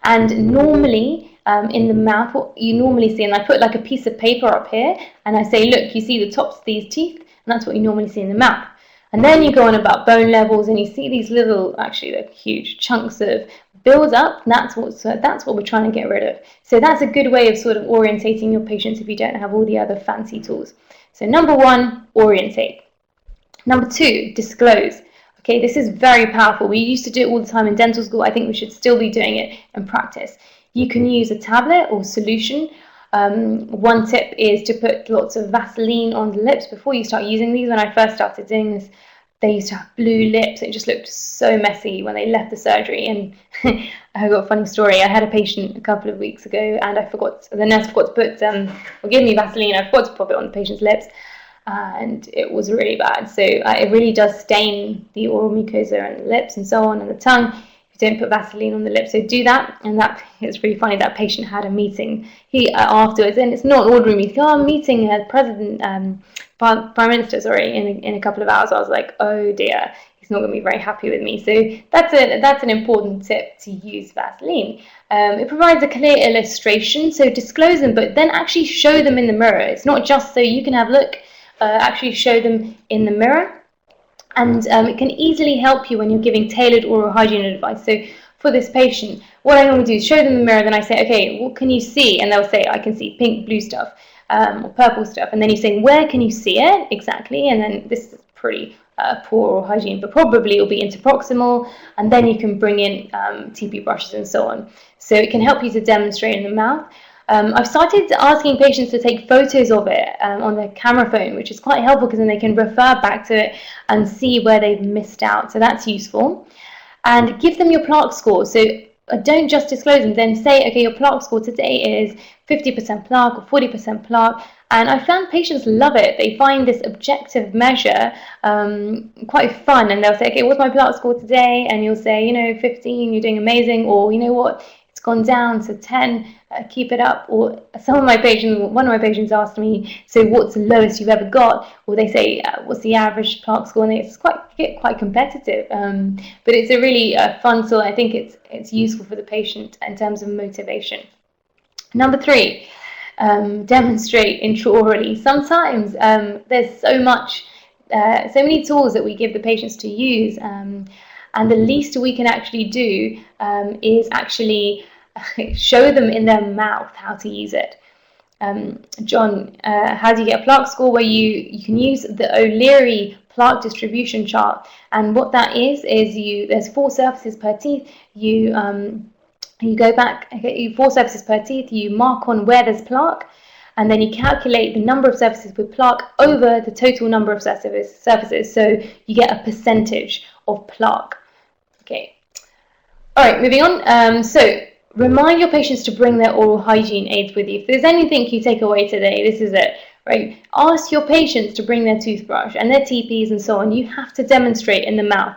S1: And normally, in the mouth, what you normally see, and I put like a piece of paper up here, and I say, look, you see the tops of these teeth, and that's what you normally see in the mouth. And then you go on about bone levels, and you see these little, actually, they're huge chunks of build up. That's what we're trying to get rid of. So that's a good way of sort of orientating your patients if you don't have all the other fancy tools. So number one, orientate. Number two, disclose. Okay, this is very powerful. We used to do it all the time in dental school. I think we should still be doing it in practice. You can use a tablet or solution. One tip is to put lots of Vaseline on the lips before you start using these. When I first started doing this, they used to have blue lips. It just looked so messy when they left the surgery. And I got a funny story. I had a patient a couple of weeks ago, and the nurse forgot to put, or give me Vaseline. I forgot to pop it on the patient's lips, and it was really bad. So it really does stain the oral mucosa and the lips and so on, and the tongue. If you don't put Vaseline on the lips, so do that. And it's really funny. That patient had a meeting afterwards, and it's not an ordinary meeting. Oh, I'm meeting a president, Prime Minister, sorry, in a couple of hours. I was like, oh dear, he's not going to be very happy with me. So that's an important tip, to use Vaseline. It provides a clear illustration, so disclose them, but then actually show them in the mirror. It's not just so you can have a look, actually show them in the mirror. And it can easily help you when you're giving tailored oral hygiene advice. So for this patient, what I normally do is show them the mirror, then I say, okay, what can you see? And they'll say, I can see pink, blue stuff, or purple stuff. And then you say, where can you see it exactly? And then this is pretty poor oral hygiene, but probably it'll be interproximal, and then you can bring in TP brushes and so on. So it can help you to demonstrate in the mouth. I've started asking patients to take photos of it on their camera phone, which is quite helpful because then they can refer back to it and see where they've missed out. So that's useful. And give them your plaque score. So don't just disclose them. Then say, okay, your plaque score today is 50% plaque or 40% plaque. And I found patients love it. They find this objective measure quite fun. And they'll say, okay, what's my plaque score today? And you'll say, 15, you're doing amazing. Or, you know what, it's gone down to 10. Keep it up. Or one of my patients asked me, so what's the lowest you've ever got? Or they say, what's the average plaque score? And it's quite competitive, but it's a really fun tool. I think it's useful for the patient in terms of motivation. Number 3, demonstrate intraorally. Sometimes there's so many tools that we give the patients to use, and the least we can actually do is actually show them in their mouth how to use it. John, how do you get a plaque score? Where you can use the O'Leary plaque distribution chart, and what that is there's 4 surfaces per teeth. You go back, okay, 4 surfaces per teeth. You mark on where there's plaque, and then you calculate the number of surfaces with plaque over the total number of surfaces. So you get a percentage of plaque. Okay. All right, moving on. So remind your patients to bring their oral hygiene aids with you. If there's anything you take away today, this is it, right? Ask your patients to bring their toothbrush and their TPs and so on. You have to demonstrate in the mouth.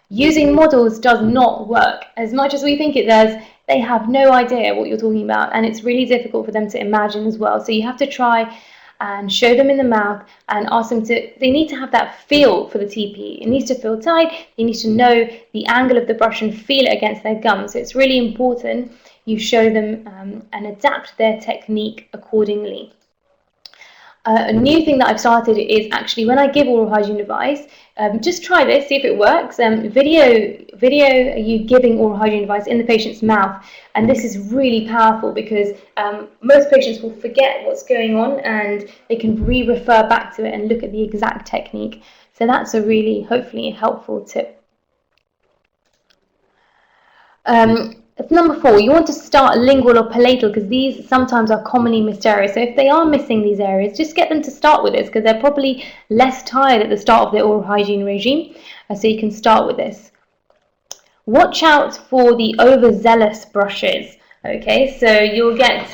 S1: Using models does not work. As much as we think it does, they have no idea what you're talking about, and it's really difficult for them to imagine as well. So you have to try and show them in the mouth and ask them they need to have that feel for the TP. It needs to feel tight. They need to know the angle of the brush and feel it against their gums. So it's really important you show them and adapt their technique accordingly. A new thing that I've started is actually when I give oral hygiene advice, just try this, see if it works. Video you giving oral hygiene advice in the patient's mouth, and this is really powerful because most patients will forget what's going on and they can refer back to it and look at the exact technique. So that's a really, hopefully, helpful tip. Number 4, you want to start lingual or palatal because these sometimes are commonly missed areas. So if they are missing these areas, just get them to start with this because they're probably less tired at the start of their oral hygiene regime. So you can start with this. Watch out for the overzealous brushes. Okay, so you'll get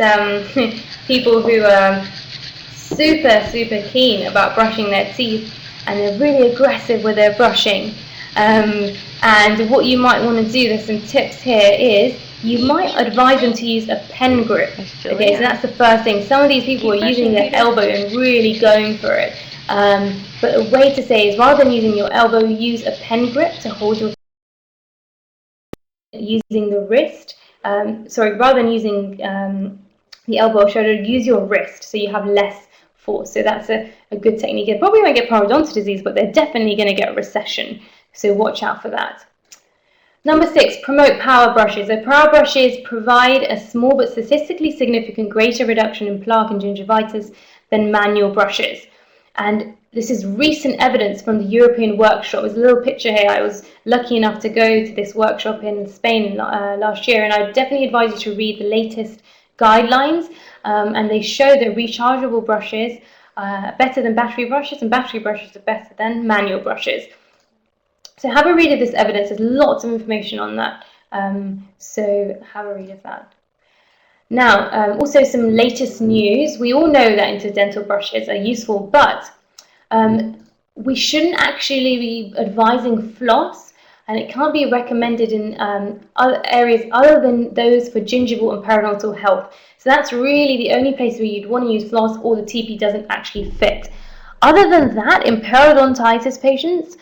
S1: people who are super keen about brushing their teeth and they're really aggressive with their brushing. And what you might want to do, there's some tips here, is you might advise them to use a pen grip. Okay, so that's the first thing. Some of these people are using their elbow and really going for it. But a way to say is rather than using your elbow, use a pen grip to hold your using the wrist. Rather than using the elbow or shoulder, use your wrist so you have less force. So that's a good technique. They probably won't get periodontal disease, but they're definitely going to get recession. So watch out for that. Number 6, promote power brushes. So power brushes provide a small but statistically significant greater reduction in plaque and gingivitis than manual brushes. And This is recent evidence from the European workshop. There's a little picture here. I was lucky enough to go to this workshop in Spain last year, and I definitely advise you to read the latest guidelines. And they show that rechargeable brushes are better than battery brushes, and battery brushes are better than manual brushes. So have a read of this evidence. There's lots of information on that. So have a read of that. Now, also some latest news. We all know that interdental brushes are useful, but we shouldn't actually be advising floss, and it can't be recommended in other areas other than those for gingival and periodontal health. So that's really the only place where you'd want to use floss or the TP doesn't actually fit. Other than that, in periodontitis patients,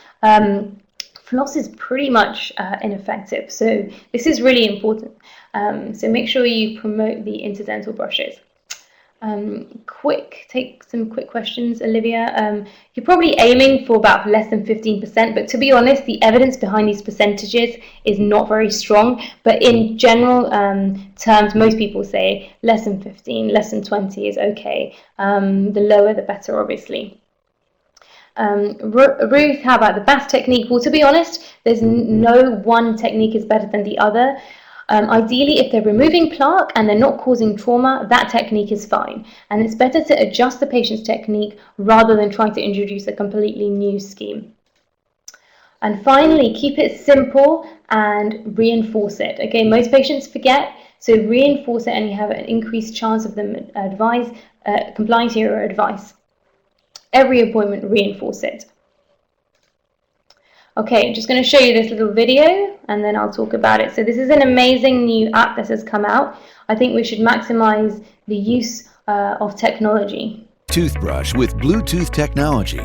S1: floss is pretty much ineffective. So this is really important. So make sure you promote the interdental brushes. Take some quick questions, Olivia. You're probably aiming for about less than 15%, but to be honest, the evidence behind these percentages is not very strong. But in general terms, most people say less than 15, less than 20 is okay. The lower, the better, obviously. Ruth, how about the BAS technique? Well, to be honest, there's no one technique is better than the other. Ideally, if they're removing plaque and they're not causing trauma, that technique is fine. And it's better to adjust the patient's technique rather than trying to introduce a completely new scheme. And finally, keep it simple and reinforce it. Okay, most patients forget, so reinforce it and you have an increased chance of them complying to your advice. Every appointment, reinforce it. Okay, I'm just going to show you this little video and then I'll talk about it. So this is an amazing new app that has come out. I think we should maximize the use of technology.
S3: Toothbrush with Bluetooth technology.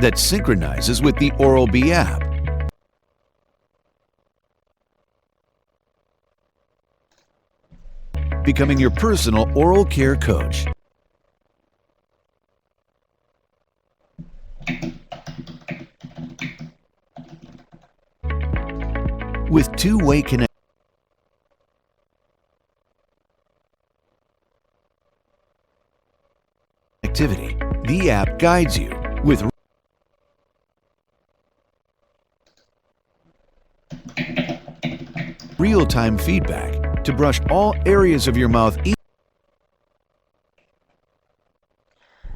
S3: That synchronizes with the Oral-B app. Becoming your personal oral care coach. With two-way connectivity, the app guides you with real-time feedback to brush all areas of your mouth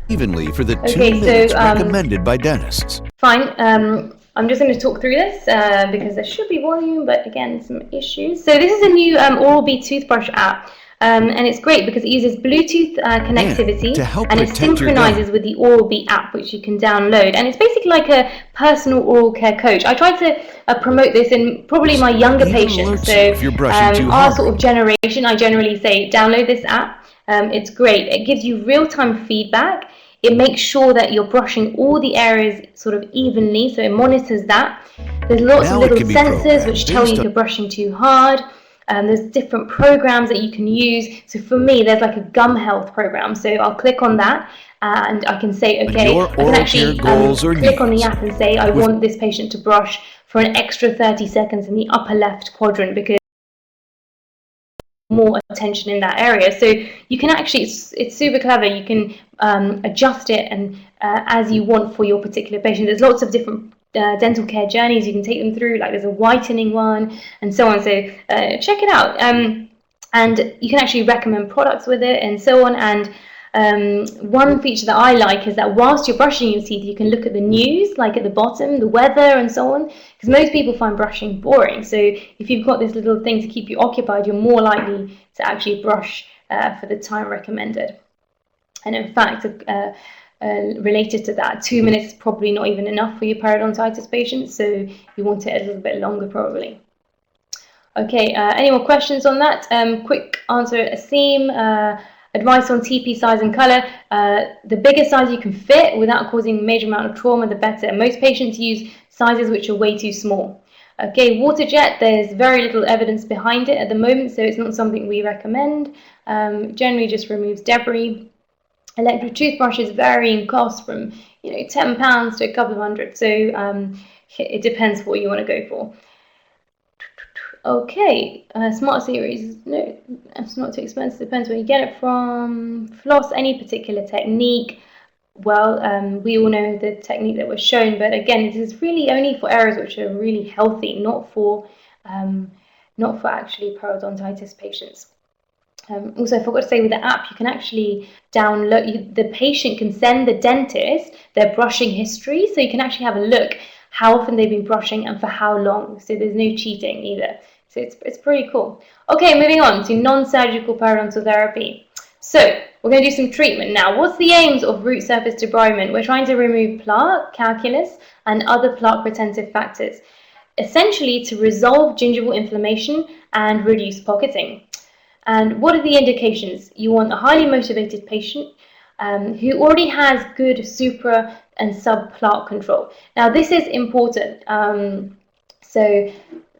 S3: evenly for the 2 minutes recommended by dentists.
S1: Fine. I'm just going to talk through this because there should be volume, but again, some issues. So this is a new Oral-B toothbrush app, and it's great because it uses Bluetooth connectivity and it synchronizes with the Oral-B app, which you can download. And it's basically like a personal oral care coach. I try to promote this in probably my younger patients. So our sort of generation, I generally say, download this app. It's great. It gives you real-time feedback. It makes sure that you're brushing all the areas sort of evenly, so it monitors that. There's lots of little sensors which tell you if you're brushing too hard. There's different programs that you can use. So for me, there's like a gum health program. So I'll click on that and I can say, okay, I can actually click on the app and say, I want this patient to brush for an extra 30 seconds in the upper left quadrant because more attention in that area. So you can actually, it's super clever. You can adjust it and as you want for your particular patient. There's lots of different dental care journeys you can take them through, like there's a whitening one and so on. So check it out. And you can actually recommend products with it and so on. And one feature that I like is that whilst you're brushing your teeth, you can look at the news, like at the bottom, the weather and so on, because most people find brushing boring. So if you've got this little thing to keep you occupied, you're more likely to actually brush for the time recommended. And in fact, related to that, 2 minutes is probably not even enough for your periodontitis patients, so you want it a little bit longer probably. Okay, any more questions on that? Quick answer, Asim. Advice on TP size and color. The bigger size you can fit without causing a major amount of trauma, the better. Most patients use sizes which are way too small. Okay, water jet, there's very little evidence behind it at the moment, so it's not something we recommend. Generally just removes debris. Electric toothbrushes vary in cost from £10 to a couple of hundred, so it depends what you want to go for. Okay, Smart Series, no, it's not too expensive, depends where you get it from. Floss, any particular technique. Well, we all know the technique that was shown, but again, this is really only for areas which are really healthy, not for actually periodontitis patients. Also, I forgot to say, with the app, you can actually download, the patient can send the dentist their brushing history, so you can actually have a look how often they've been brushing and for how long, so there's no cheating either. So it's pretty cool. Okay, moving on to non-surgical periodontal therapy. So we're going to do some treatment now. What's the aims of root surface debridement? We're trying to remove plaque, calculus, and other plaque retentive factors, essentially to resolve gingival inflammation and reduce pocketing. And what are the indications? You want a highly motivated patient who already has good supra and sub plaque control. Now this is important. So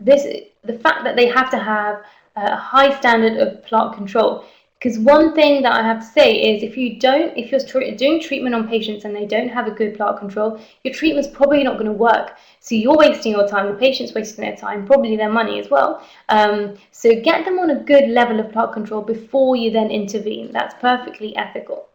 S1: the fact that they have to have a high standard of plaque control. Because one thing that I have to say is, if you're doing treatment on patients and they don't have a good plaque control, your treatment's probably not going to work. So you're wasting your time, the patient's wasting their time, probably their money as well. So get them on a good level of plaque control before you then intervene. That's perfectly ethical.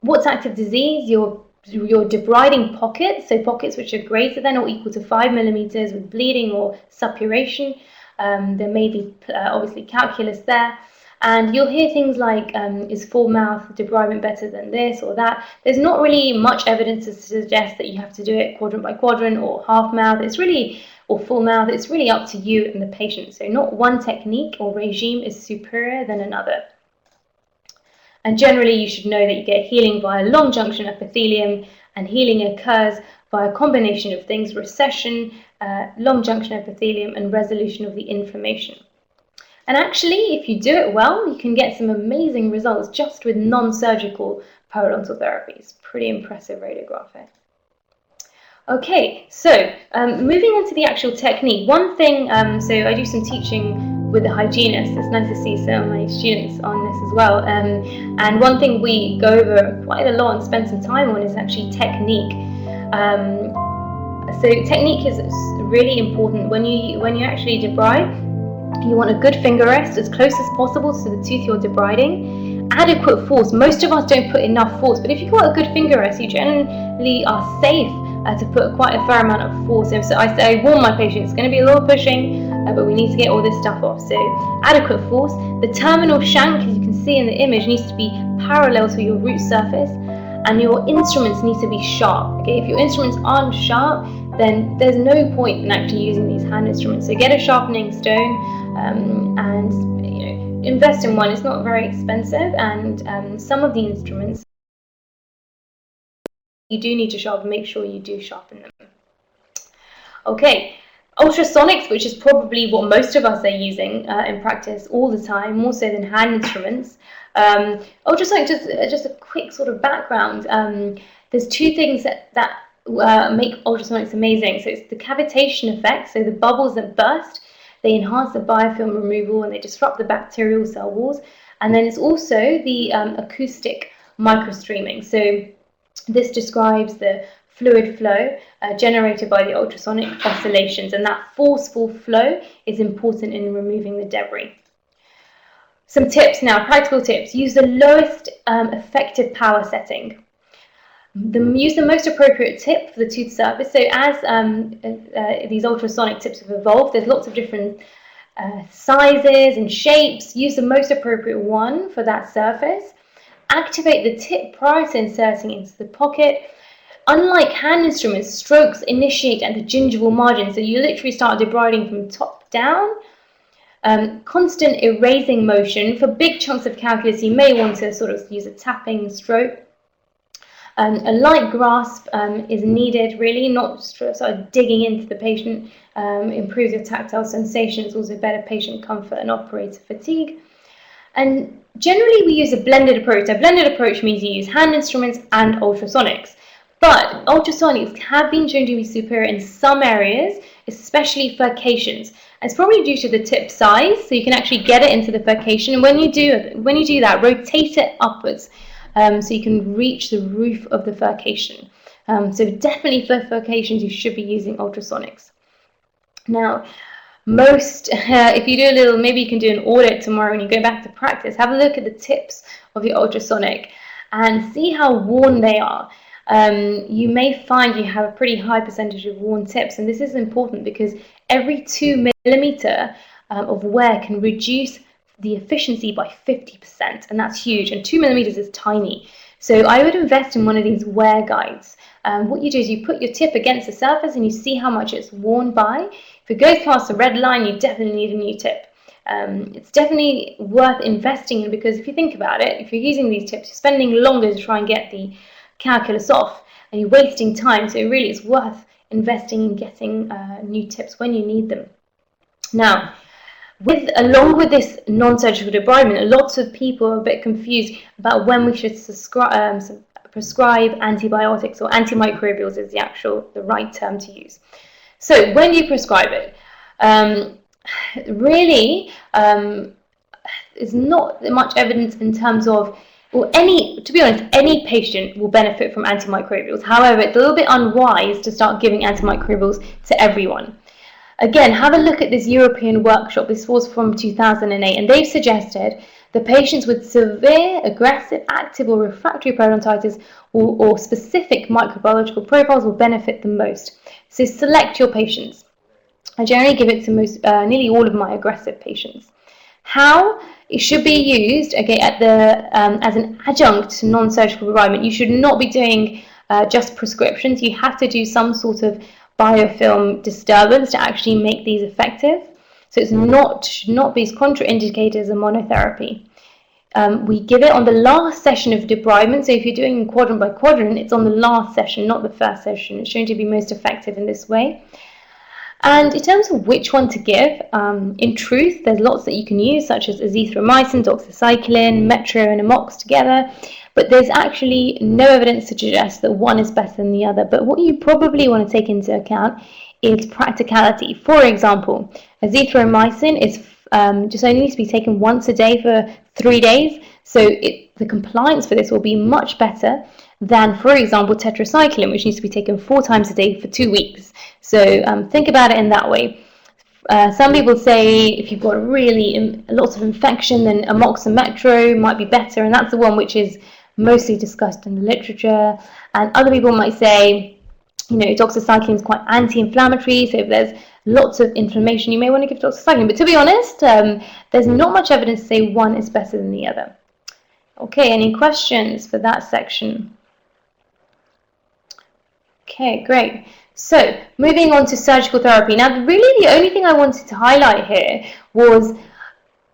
S1: What's active disease? You're debriding pockets, so pockets which are greater than or equal to 5 millimeters with bleeding or suppuration. There may be obviously calculus there, and you'll hear things like, is full mouth debridement better than this or that? There's not really much evidence to suggest that you have to do it quadrant by quadrant or half mouth. It's really, or full mouth. It's really up to you and the patient. So not one technique or regime is superior than another. And generally, you should know that you get healing via long junction epithelium, and healing occurs by a combination of things: recession, long junction epithelium, and resolution of the inflammation. And actually, if you do it well, you can get some amazing results just with non-surgical periodontal therapies. Pretty impressive radiograph here. Okay, so moving on to the actual technique. One thing, so I do some teaching with the hygienist. It's nice to see some of my students on this as well. And one thing we go over quite a lot and spend some time on is actually technique. So technique is really important. When you actually debride, you want a good finger rest as close as possible to the tooth you're debriding. Adequate force. Most of us don't put enough force, but if you've got a good finger rest, you generally are safe to put quite a fair amount of force in. So I warn my patients, it's going to be a little pushing, but we need to get all this stuff off. So adequate force. The terminal shank, as you can see in the image, needs to be parallel to your root surface, and your instruments need to be sharp. Okay, if your instruments aren't sharp, then there's no point in actually using these hand instruments. So get a sharpening stone and invest in one. It's not very expensive, and some of the instruments you do need to sharpen. Make sure you do sharpen them. Okay, ultrasonics, which is probably what most of us are using in practice all the time, more so than hand instruments. Ultrasonics, just a quick sort of background. There's two things that make ultrasonics amazing. So it's the cavitation effect, so the bubbles that burst, they enhance the biofilm removal and they disrupt the bacterial cell walls. And then it's also the acoustic microstreaming. So this describes the fluid flow generated by the ultrasonic oscillations, and that forceful flow is important in removing the debris. Some tips now, practical tips. Use the lowest effective power setting. Use the most appropriate tip for the tooth surface. So as these ultrasonic tips have evolved, there's lots of different sizes and shapes. Use the most appropriate one for that surface. Activate the tip prior to inserting into the pocket. Unlike hand instruments, strokes initiate at the gingival margin, so you literally start debriding from top down. Constant erasing motion. For big chunks of calculus, you may want to sort of use a tapping stroke. A light grasp is needed, really, not sort of digging into the patient. Improves your tactile sensations, also better patient comfort and operator fatigue. And generally, we use a blended approach. A blended approach means you use hand instruments and ultrasonics. But ultrasonics have been shown to be superior in some areas, especially furcations. And it's probably due to the tip size, so you can actually get it into the furcation. And when you do that, rotate it upwards, so you can reach the roof of the furcation. So definitely for furcations, you should be using ultrasonics. Now, if you do a little, maybe you can do an audit tomorrow when you go back to practice, have a look at the tips of your ultrasonic and see how worn they are. You may find you have a pretty high percentage of worn tips, and this is important because every 2 millimeter of wear can reduce the efficiency by 50%, and that's huge, and 2 millimeters is tiny. So I would invest in one of these wear guides. What you do is you put your tip against the surface and you see how much it's worn by. If it goes past the red line, you definitely need a new tip. It's definitely worth investing in, because if you think about it, if you're using these tips, you're spending longer to try and get the calculus off, and you're wasting time, so it really is worth investing in getting new tips when you need them. Now, along with this non-surgical debridement, lots of people are a bit confused about when we should prescribe antibiotics, or antimicrobials is the right term to use. So when you prescribe it, really there's not much evidence in terms of, to be honest, any patient will benefit from antimicrobials. However, it's a little bit unwise to start giving antimicrobials to everyone. Again, have a look at this European workshop. This was from 2008, and they've suggested the patients with severe, aggressive, active or refractory periodontitis or specific microbiological profiles will benefit the most. So select your patients. I generally give it to nearly all of my aggressive patients. How? It should be used, okay, as an adjunct to non-surgical debridement. You should not be doing just prescriptions. You have to do some sort of biofilm disturbance to actually make these effective. So it's should not be contraindicated as a monotherapy. We give it on the last session of debridement. So if you're doing quadrant by quadrant, it's on the last session, not the first session. It's shown to be most effective in this way. And in terms of which one to give, in truth, there's lots that you can use, such as azithromycin, doxycycline, metro, and amox together. But there's actually no evidence to suggest that one is better than the other. But what you probably want to take into account is practicality. For example, azithromycin is just only needs to be taken once a day for 3 days. So the compliance for this will be much better than, for example, tetracycline, which needs to be taken 4 times a day for 2 weeks. So think about it in that way. Some people say if you've got really lots of infection, then amox and metro might be better, and that's the one which is mostly discussed in the literature. And other people might say, doxycycline is quite anti-inflammatory, so if there's lots of inflammation, you may want to give doxycycline. But to be honest, there's not much evidence to say one is better than the other. Okay, any questions for that section? Okay, great. So, moving on to surgical therapy. Now, really the only thing I wanted to highlight here was,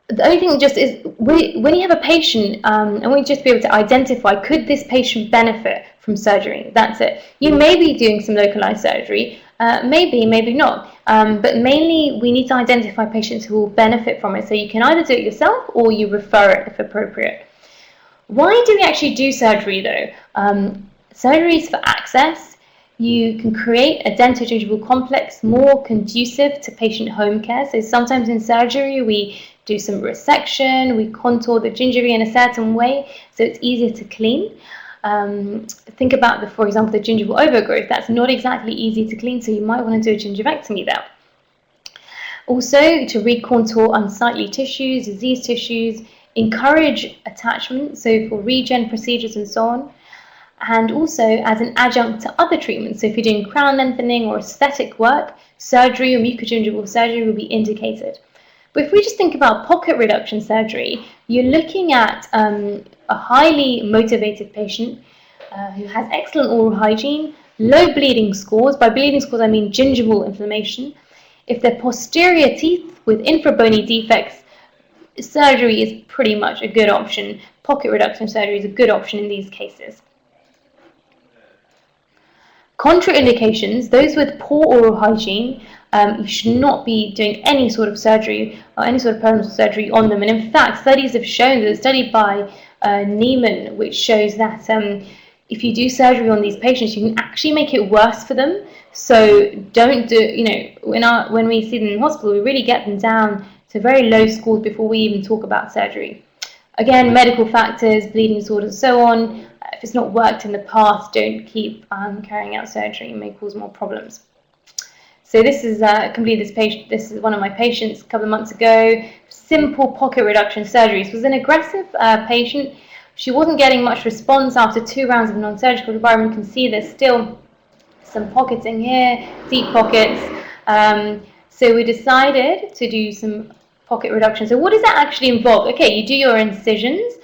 S1: the only thing just is, when you have a patient, and we just be able to identify, could this patient benefit from surgery? That's it. You may be doing some localized surgery, maybe not, but mainly we need to identify patients who will benefit from it. So you can either do it yourself or you refer it if appropriate. Why do we actually do surgery though? Surgery is for access. You can create a dentogingival complex more conducive to patient home care. So sometimes in surgery we do some resection, we contour the gingiva in a certain way so it's easier to clean. Think about, for example, the gingival overgrowth. That's not exactly easy to clean, so you might want to do a gingivectomy there. Also, to recontour unsightly tissues, diseased tissues, encourage attachment, so for regen procedures and so on. And also as an adjunct to other treatments. So if you're doing crown lengthening or aesthetic work, surgery or mucogingival surgery will be indicated. But if we just think about pocket reduction surgery, you're looking at a highly motivated patient who has excellent oral hygiene, low bleeding scores. By bleeding scores, I mean gingival inflammation. If they're posterior teeth with infrabony defects, surgery is pretty much a good option. Pocket reduction surgery is a good option in these cases. Contraindications, those with poor oral hygiene, you should not be doing any sort of surgery or any sort of periodontal surgery on them. And in fact, studies have shown, there's a study by Neiman which shows that if you do surgery on these patients, you can actually make it worse for them. So don't do, when we see them in hospital, we really get them down to very low scores before we even talk about surgery. Again, medical factors, bleeding disorders, so on. If it's not worked in the past, don't keep carrying out surgery. It may cause more problems. So this is this patient. This is one of my patients a couple of months ago. Simple pocket reduction surgery. This was an aggressive patient. She wasn't getting much response after 2 rounds of non-surgical debridement. You can see there's still some pockets in here, deep pockets. So we decided to do some pocket reduction. So what does that actually involve? Okay, you do your incisions,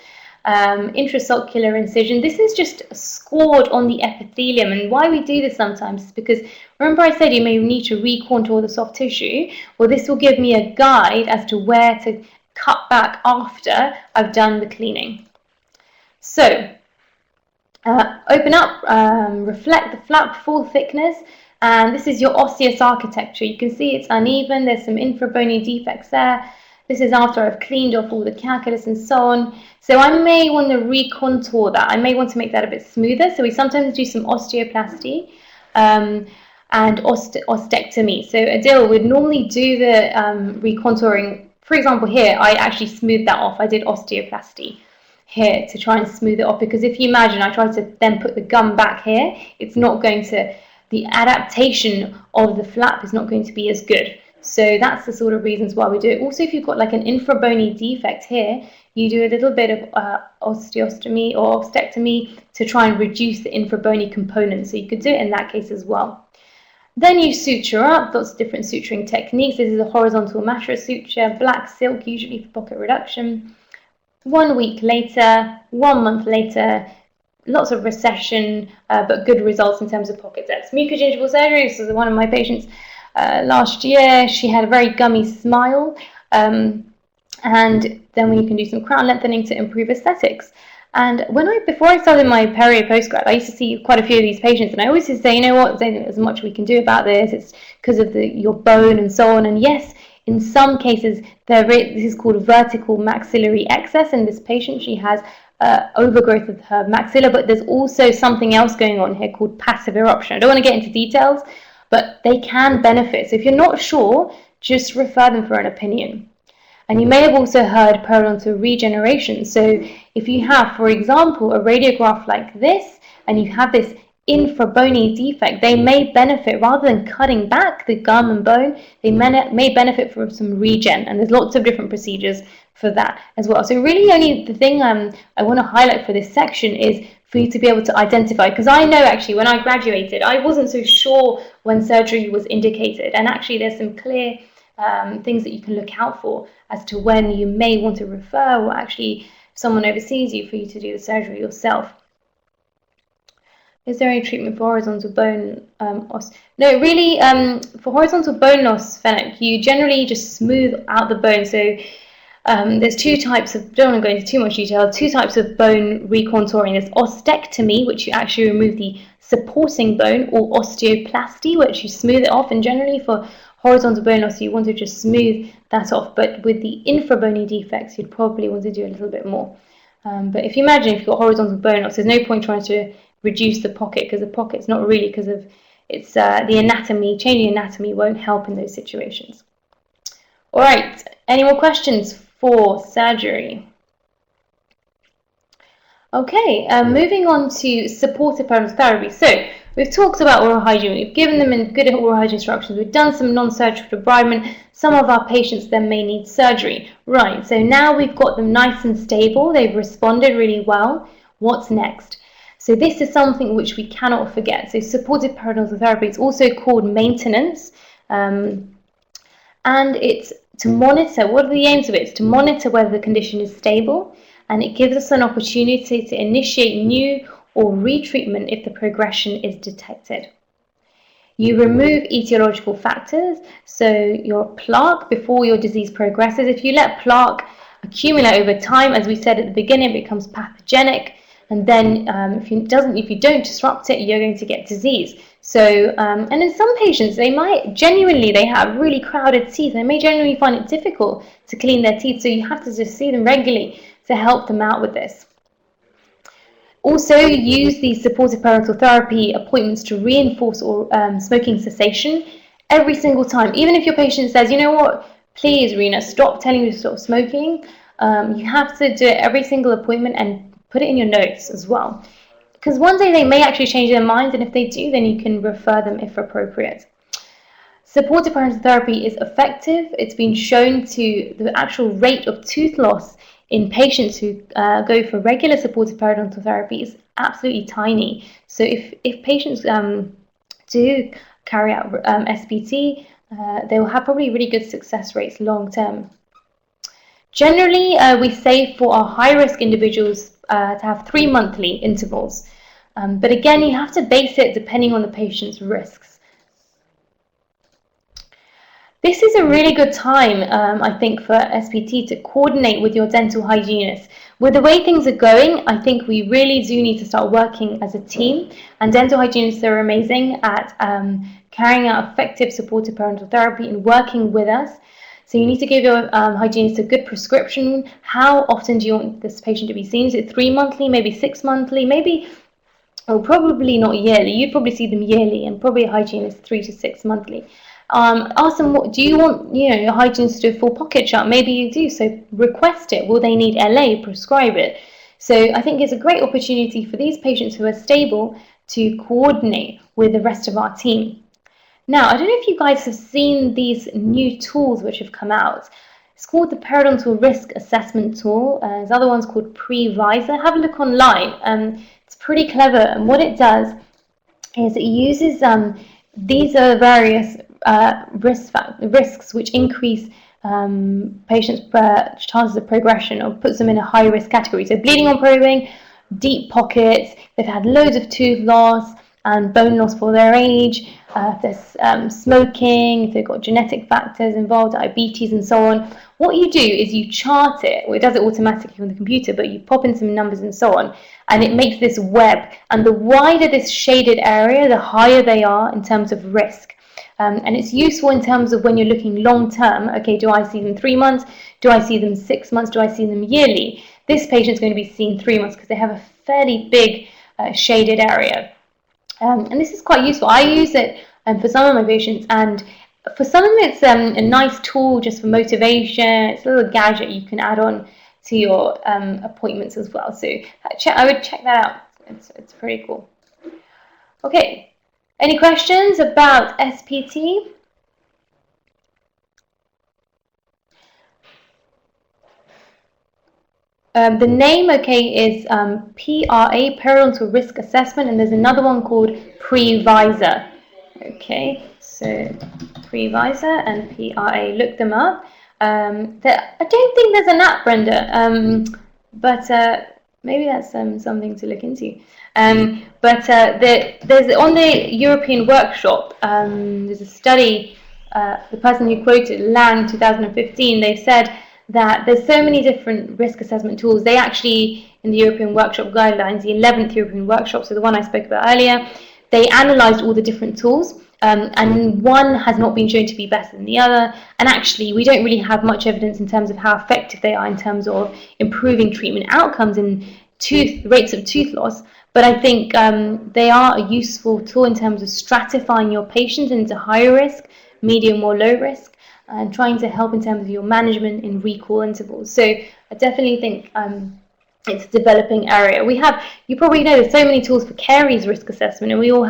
S1: intrasulcular incision. This is just scored on the epithelium, and why we do this sometimes is because, remember I said you may need to recontour the soft tissue? Well, this will give me a guide as to where to cut back after I've done the cleaning. So, open up, reflect the flap full thickness, and this is your osseous architecture. You can see it's uneven, there's some infrabony defects there. This is after I've cleaned off all the calculus and so on. So I may want to recontour that. I may want to make that a bit smoother. So we sometimes do some osteoplasty and ostectomy. So Adil would normally do the recontouring. For example, here, I actually smoothed that off. I did osteoplasty here to try and smooth it off, because if you imagine I try to then put the gum back here, it's not going to, the adaptation of the flap is not going to be as good. So that's the sort of reasons why we do it. Also, if you've got like an infrabony defect here, you do a little bit of osteostomy or ostectomy to try and reduce the infrabony component. So you could do it in that case as well. Then you suture up, lots of different suturing techniques. This is a horizontal mattress suture, black silk, usually for pocket reduction. 1 week later, 1 month later, lots of recession, but good results in terms of pocket depth. Mucogingival surgery, this was one of my patients last year. She had a very gummy smile, and then you can do some crown lengthening to improve aesthetics. And before I started my perio postgrad, I used to see quite a few of these patients, and I always used to say, you know what, there's much we can do about this. It's because of your bone and so on. And yes, in some cases, this is called vertical maxillary excess. In this patient, she has overgrowth of her maxilla, but there's also something else going on here called passive eruption. I don't want to get into details, but they can benefit. So if you're not sure, just refer them for an opinion. And you may have also heard periodontal regeneration. So if you have, for example, a radiograph like this, and you have this infrabony defect, they may benefit, rather than cutting back the gum and bone, they may benefit from some regen. And there's lots of different procedures for that as well. So really only the thing I want to highlight for this section is for you to be able to identify, because I know actually when I graduated, I wasn't so sure when surgery was indicated, and actually there's some clear things that you can look out for as to when you may want to refer, or actually someone oversees you for you to do the surgery yourself. Is there any treatment for horizontal bone loss? No, really, for horizontal bone loss, Fennec, you generally just smooth out the bone. So there's 2 types of, don't want to go into too much detail, 2 types of bone recontouring. There's ostectomy, which you actually remove the supporting bone, or osteoplasty, which you smooth it off. And generally for horizontal bone loss, you want to just smooth that off. But with the infrabony defects, you'd probably want to do a little bit more. But if you imagine if you've got horizontal bone loss, there's no point trying to reduce the pocket, because the pocket's not really, because of it's the anatomy, changing anatomy won't help in those situations. All right, any more questions for surgery? Okay, moving on to supportive periodontal therapy. So we've talked about oral hygiene, we've given them good oral hygiene instructions, we've done some non-surgical debridement. Some of our patients then may need surgery. Right, so now we've got them nice and stable, they've responded really well. What's next? So this is something which we cannot forget. So supportive periodontal therapy is also called maintenance, and it's to monitor. What are the aims of it? It's to monitor whether the condition is stable, and it gives us an opportunity to initiate new or retreatment if the progression is detected. You remove etiological factors, so your plaque, before your disease progresses. If you let plaque accumulate over time, as we said at the beginning, it becomes pathogenic. And then if you don't disrupt it, you're going to get disease. So, and in some patients, they have really crowded teeth. They may genuinely find it difficult to clean their teeth. So you have to just see them regularly to help them out with this. Also, use these supportive periodontal therapy appointments to reinforce smoking cessation every single time. Even if your patient says, you know what, please, Rena, stop telling me to stop smoking. You have to do it every single appointment and put it in your notes as well, because one day they may actually change their minds, and if they do, then you can refer them if appropriate. Supportive periodontal therapy is effective. It's been shown to the actual rate of tooth loss in patients who go for regular supportive periodontal therapy is absolutely tiny. So if patients do carry out SPT, they will have probably really good success rates long term. Generally, we say for our high-risk individuals to have 3 monthly intervals. But again, you have to base it depending on the patient's risks. This is a really good time, I think, for SPT to coordinate with your dental hygienist. With the way things are going, I think we really do need to start working as a team, and dental hygienists are amazing at carrying out effective supportive periodontal therapy and working with us. So you need to give your hygienist a good prescription. How often do you want this patient to be seen? Is it 3 monthly, maybe 6 monthly, maybe, well, probably not yearly. You'd probably see them yearly, and probably a hygienist 3 to 6 monthly. Ask them, do you want your hygienist to do a full pocket chart? Maybe you do, so request it. Will they need LA? Prescribe it. So I think it's a great opportunity for these patients who are stable to coordinate with the rest of our team. Now, I don't know if you guys have seen these new tools which have come out. It's called the Periodontal Risk Assessment Tool. There's other ones called Previsor. Have a look online. It's pretty clever, and what it does is it uses these are various risks which increase patients' chances of progression, or puts them in a high risk category. So bleeding or probing, deep pockets, they've had loads of tooth loss and bone loss for their age, if there's smoking, if they've got genetic factors involved, diabetes and so on. What you do is you chart it, well, it does it automatically on the computer, but you pop in some numbers and so on, and it makes this web. And the wider this shaded area, the higher they are in terms of risk. And it's useful in terms of when you're looking long term. Okay, do I see them 3 months? Do I see them 6 months? Do I see them yearly? This patient's going to be seen 3 months because they have a fairly big shaded area. And this is quite useful. I use it for some of my patients, and for some of them it's a nice tool just for motivation. It's a little gadget you can add on to your appointments as well. So I would check that out. It's pretty cool. Okay. Any questions about SPT? The name, okay, is PRA, Periodontal Risk Assessment, and there's another one called Previsor. Okay, so Previsor and PRA, look them up. I don't think there's an app, Brenda, but maybe that's something to look into. There's on the European workshop, there's a study, the person who quoted, Lang 2015, they've said that there's so many different risk assessment tools. They actually, in the European workshop guidelines, the 11th European workshop, so the one I spoke about earlier, they analysed all the different tools, and one has not been shown to be better than the other. And actually, we don't really have much evidence in terms of how effective they are in terms of improving treatment outcomes in rates of tooth loss. But I think they are a useful tool in terms of stratifying your patients into higher risk, medium or low risk, and trying to help in terms of your management in recall intervals. So I definitely think it's a developing area. You probably know there's so many tools for caries risk assessment, and we all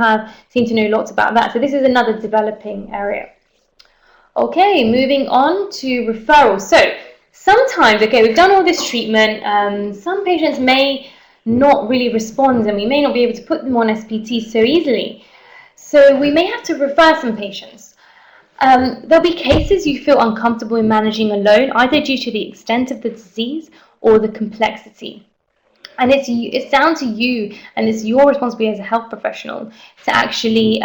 S1: seem to know lots about that. So this is another developing area. Okay, moving on to referrals. So sometimes, okay, we've done all this treatment. Some patients may not really respond, and we may not be able to put them on SPT so easily. So we may have to refer some patients. There'll be cases you feel uncomfortable in managing alone, either due to the extent of the disease or the complexity. And it's down to you, and it's your responsibility as a health professional to actually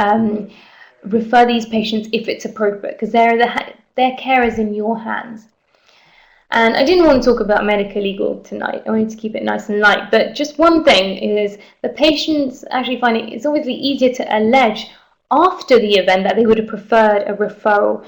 S1: refer these patients if it's appropriate, because their care is in your hands. And I didn't want to talk about medical legal tonight. I wanted to keep it nice and light. But just one thing is the patients actually find it's obviously easier to allege after the event that they would have preferred a referral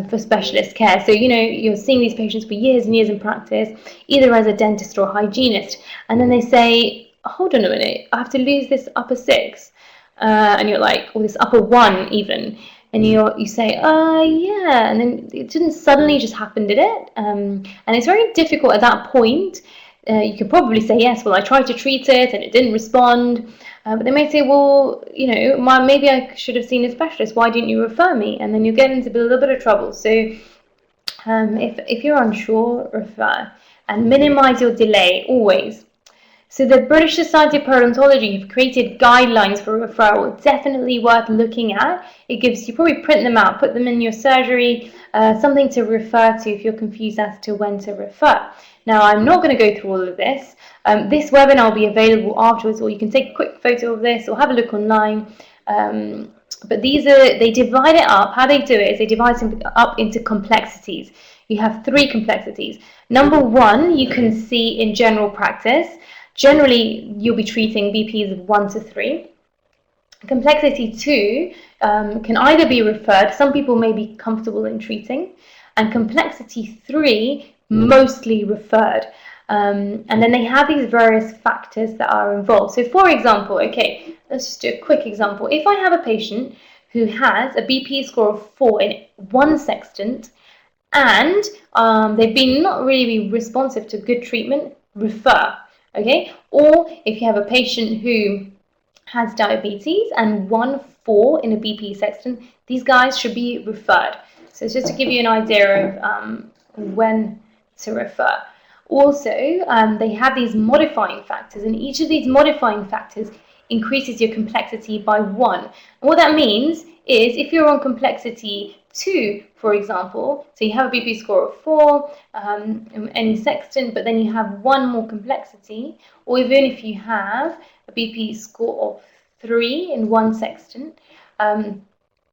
S1: for specialist care. So, you're seeing these patients for years and years in practice, either as a dentist or a hygienist, and then they say, hold on a minute, I have to lose this upper 6. And you're like, or this upper 1 even. And you say, yeah, and then it didn't suddenly just happen, did it? And it's very difficult at that point you could probably say, yes, well, I tried to treat it and it didn't respond. But they may say, well, you know, maybe I should have seen a specialist. Why didn't you refer me? And then you get into a little bit of trouble. So if you're unsure, refer and minimize your delay always. So the British Society of Periodontology have created guidelines for referral, definitely worth looking at. It gives you, probably print them out, put them in your surgery, something to refer to if you're confused as to when to refer. Now, I'm not going to go through all of this. This webinar will be available afterwards, or you can take a quick photo of this or have a look online. But they divide it up. How they do it is they divide it up into complexities. You have 3 complexities. Number 1, you can see in general practice. Generally, you'll be treating BPs of 1 to 3. Complexity 2 can either be referred. Some people may be comfortable in treating. And complexity 3, mostly referred. And then they have these various factors that are involved. So for example, okay, let's just do a quick example. If I have a patient who has a BP score of 4 in 1 sextant, and they've been not really responsive to good treatment, refer, okay? Or if you have a patient who has diabetes and 1-4 in a BP sextant, these guys should be referred. So it's just to give you an idea of when to refer. Also, they have these modifying factors, and each of these modifying factors increases your complexity by 1. And what that means is if you're on complexity 2, for example, so you have a BP score of 4 in sextant, but then you have 1 more complexity, or even if you have a BP score of 3 in 1 sextant, and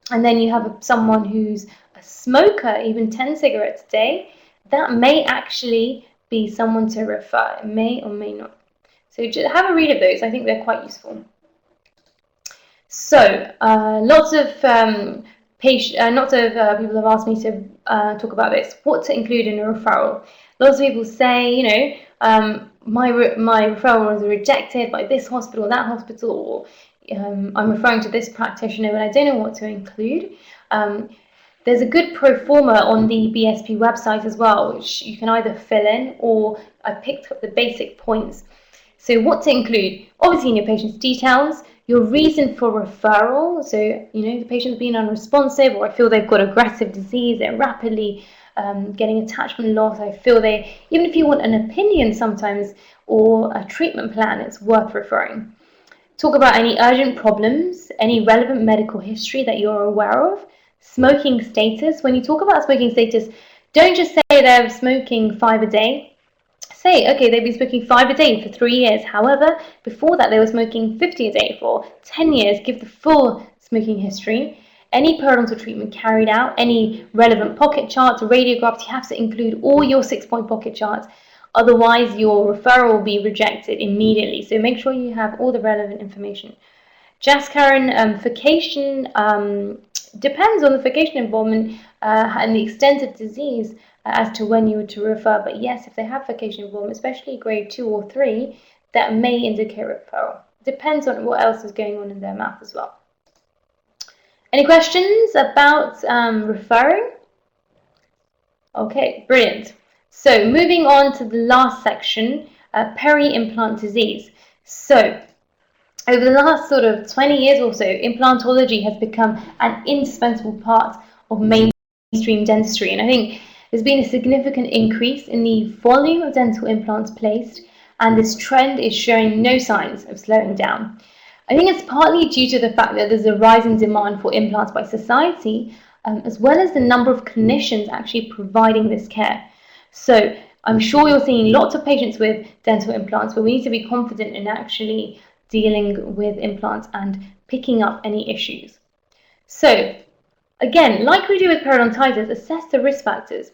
S1: then you have someone who's a smoker, even 10 cigarettes a day, that may actually be someone to refer. It may or may not. So just have a read of those. I think they're quite useful. So lots of people have asked me to talk about this. What to include in a referral? Lots of people say, you know, my referral was rejected by this hospital, that hospital, or I'm referring to this practitioner, but I don't know what to include. There's a good pro forma on the BSP website as well, which you can either fill in, or I picked up the basic points. So what to include? Obviously in your patient's details, your reason for referral. So, you know, the patient's been unresponsive, or I feel they've got aggressive disease, they're rapidly getting attachment loss. I feel even if you want an opinion sometimes or a treatment plan, it's worth referring. Talk about any urgent problems, any relevant medical history that you're aware of. Smoking status. When you talk about smoking status, don't just say they're smoking 5 a day. Say, okay, they've been smoking 5 a day for 3 years. However, before that, they were smoking 50 a day for 10 years. Give the full smoking history. Any periodontal treatment carried out, any relevant pocket charts, radiographs, you have to include all your 6-point pocket charts. Otherwise, your referral will be rejected immediately. So make sure you have all the relevant information. Jaskaran, furcation, depends on the furcation involvement and the extent of disease as to when you were to refer. But yes, if they have furcation involvement, especially grade 2 or 3, that may indicate referral. Depends on what else is going on in their mouth as well. Any questions about referring? Okay, brilliant. So moving on to the last section, peri-implant disease. So over the last sort of 20 years or so, implantology has become an indispensable part of mainstream dentistry. And I think there's been a significant increase in the volume of dental implants placed, and this trend is showing no signs of slowing down. I think it's partly due to the fact that there's a rising demand for implants by society, as well as the number of clinicians actually providing this care. So I'm sure you're seeing lots of patients with dental implants, but we need to be confident in actually dealing with implants and picking up any issues. So again, like we do with periodontitis, assess the risk factors.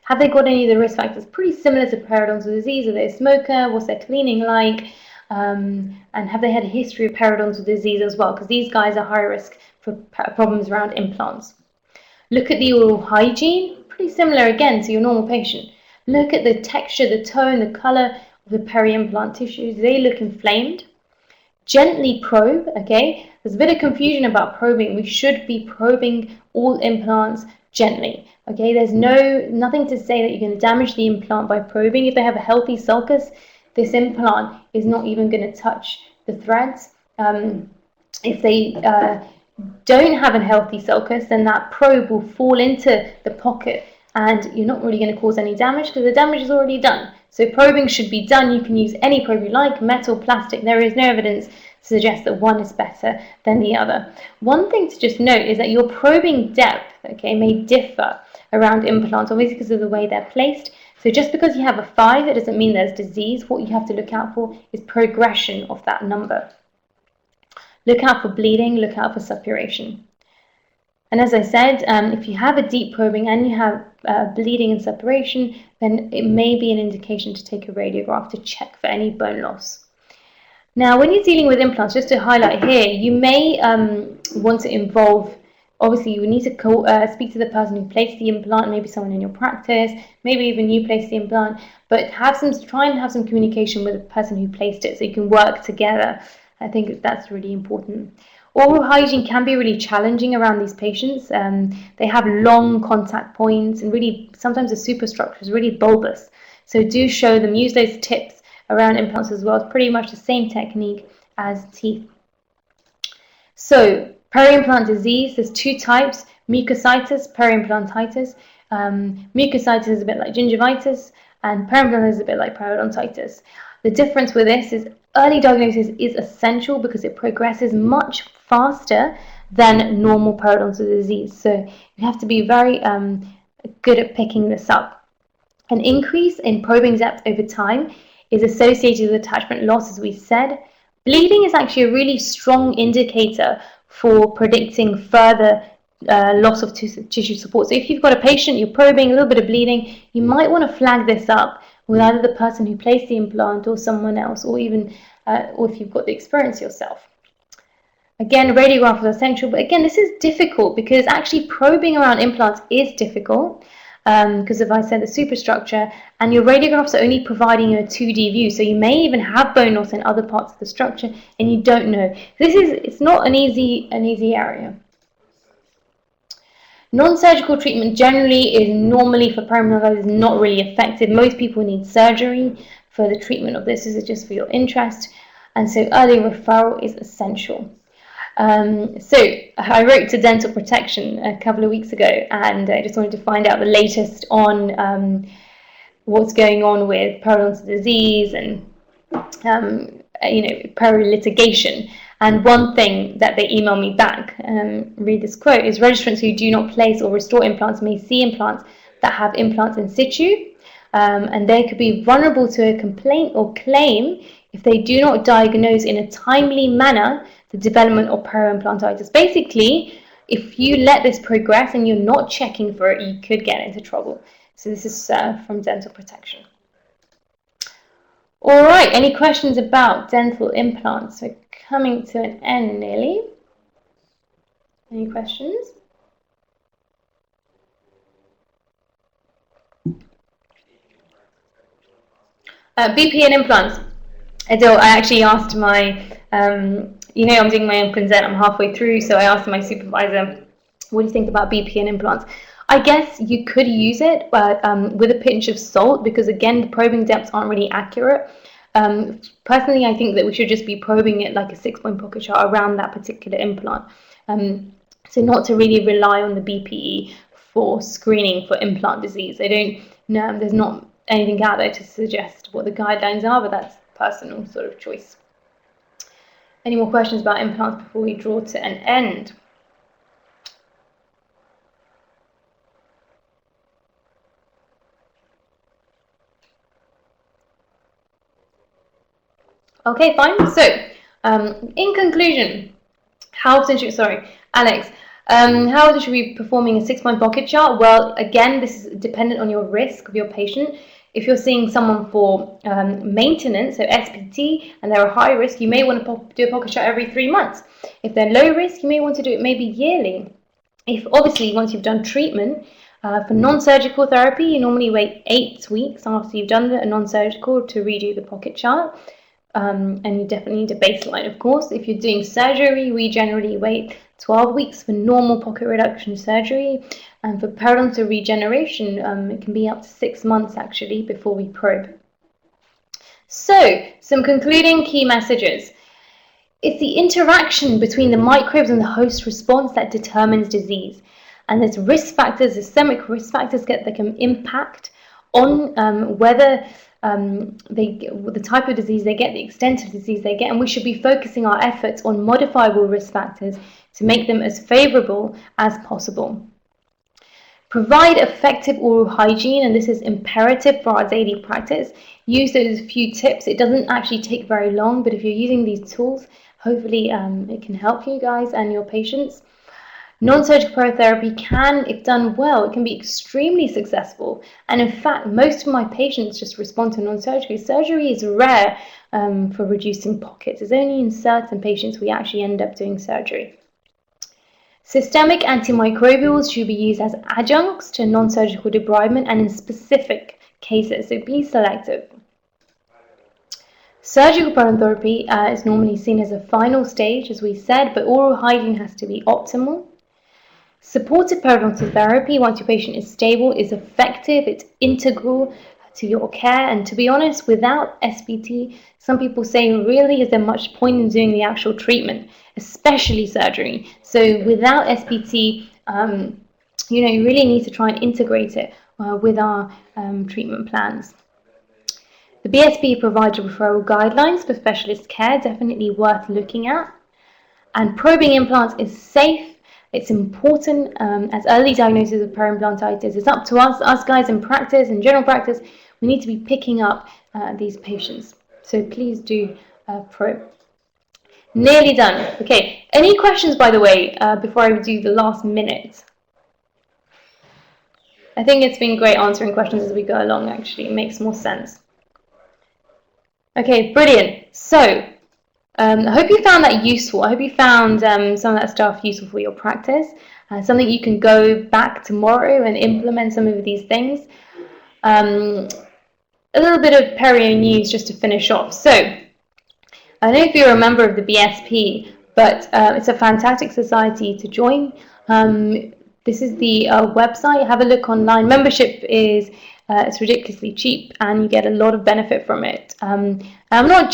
S1: Have they got any of the risk factors? Pretty similar to periodontal disease. Are they a smoker? What's their cleaning like? And have they had a history of periodontal disease as well? Because these guys are high risk for problems around implants. Look at the oral hygiene. Pretty similar again to your normal patient. Look at the texture, the tone, the color of the peri-implant tissues. Do they look inflamed? Gently probe, okay? There's a bit of confusion about probing. We should be probing all implants gently. Okay, there's nothing to say that you're going to damage the implant by probing. If they have a healthy sulcus, this implant is not even going to touch the threads. If they don't have a healthy sulcus, then that probe will fall into the pocket and you're not really going to cause any damage because the damage is already done. So probing should be done. You can use any probe you like, metal, plastic. There is no evidence to suggest that one is better than the other. One thing to just note is that your probing depth, okay, may differ around implants, obviously because of the way they're placed. So just because you have a 5, it doesn't mean there's disease. What you have to look out for is progression of that number. Look out for bleeding, look out for suppuration. And as I said, if you have a deep probing and you have bleeding and suppuration, then it may be an indication to take a radiograph to check for any bone loss. Now, when you're dealing with implants, just to highlight here, you may want to involve, obviously you need to speak to the person who placed the implant, maybe someone in your practice, maybe even you placed the implant, but try and have some communication with the person who placed it so you can work together. I think that's really important. Oral hygiene can be really challenging around these patients. They have long contact points and really sometimes the superstructure is really bulbous. So do show them, use those tips around implants as well. It's pretty much the same technique as teeth. So peri-implant disease, there's 2 types, mucositis, peri-implantitis. Mucositis is a bit like gingivitis and peri-implantitis is a bit like periodontitis. The difference with this is early diagnosis is essential because it progresses much faster than normal periodontal disease. So you have to be very good at picking this up. An increase in probing depth over time is associated with attachment loss, as we said. Bleeding is actually a really strong indicator for predicting further loss of tissue support. So if you've got a patient, you're probing, a little bit of bleeding, you might want to flag this up with either the person who placed the implant or someone else, or even or if you've got the experience yourself. Again, radiograph is essential, but again, this is difficult because actually probing around implants is difficult because of, I said, the superstructure, and your radiographs are only providing you a 2D view, so you may even have bone loss in other parts of the structure and you don't know. It's not an easy area. Non-surgical treatment generally is normally for peri-implantitis is not really effective. Most people need surgery for the treatment of this. This is just for your interest, and so early referral is essential. So I wrote to Dental Protection a couple of weeks ago, and I just wanted to find out the latest on what's going on with periodontal disease and peri-litigation. And one thing that they emailed me back, read this quote, is registrants who do not place or restore implants may see implants that have implants in situ, and they could be vulnerable to a complaint or claim if they do not diagnose in a timely manner the development of peri-implantitis. Basically, if you let this progress and you're not checking for it, you could get into trouble. So this is from Dental Protection. All right, any questions about dental implants? We're coming to an end nearly. Any questions? BP and implants. Adil, I actually asked my, I'm doing my own consent, I'm halfway through, so I asked my supervisor, what do you think about BP and implants? I guess you could use it, but with a pinch of salt, because again, the probing depths aren't really accurate. Personally, I think that we should just be probing it like a 6-point pocket chart around that particular implant. So not to really rely on the BPE for screening for implant disease. I don't know, there's not anything out there to suggest what the guidelines are, but that's personal sort of choice. Any more questions about implants before we draw to an end? Okay, fine. So, in conclusion, how often should we be performing a 6-point pocket chart? Well, again, this is dependent on your risk of your patient. If you're seeing someone for maintenance, so SPT, and they're a high risk, you may want to do a pocket chart every 3 months. If they're low risk, you may want to do it maybe yearly. If obviously once you've done treatment, for non-surgical therapy, you normally wait 8 weeks after you've done the non-surgical to redo the pocket chart. And you definitely need a baseline, of course. If you're doing surgery, we generally wait 12 weeks for normal pocket reduction surgery, and for periodontal regeneration, it can be up to 6 months actually before we probe. So, some concluding key messages. It's the interaction between the microbes and the host response that determines disease. And there's risk factors, systemic risk factors that can impact on whether the type of disease they get, the extent of disease they get, and we should be focusing our efforts on modifiable risk factors to make them as favorable as possible. Provide effective oral hygiene, and this is imperative for our daily practice. Use those few tips. It doesn't actually take very long, but if you're using these tools, hopefully it can help you guys and your patients. Non-surgical periotherapy can, if done well, it can be extremely successful. And in fact, most of my patients just respond to non-surgery. Surgery is rare for reducing pockets. It's only in certain patients we actually end up doing surgery. Systemic antimicrobials should be used as adjuncts to non-surgical debridement and in specific cases, so be selective. Surgical periodontotherapy is normally seen as a final stage, as we said, but oral hygiene has to be optimal. Supportive periodontal therapy, once your patient is stable, is effective, it's integral to your care, and to be honest, without SPT, some people say, really, is there much point in doing the actual treatment, especially surgery? So without SPT, you really need to try and integrate it with our treatment plans. The BSP provides referral guidelines for specialist care, definitely worth looking at. And probing implants is safe. It's important as early diagnosis of periodontitis. It's up to us guys in practice, in general practice, we need to be picking up these patients. So please do probe. Nearly done. Okay, any questions, by the way, before I do the last minute? I think it's been great answering questions as we go along, actually. It makes more sense. Okay, brilliant. So, I hope you found that useful. I hope you found some of that stuff useful for your practice. Something you can go back tomorrow and implement some of these things. A little bit of perio news just to finish off. So, I don't know if you're a member of the BSP, but it's a fantastic society to join. This is the website. Have a look online. Membership is it's ridiculously cheap, and you get a lot of benefit from it. I'm not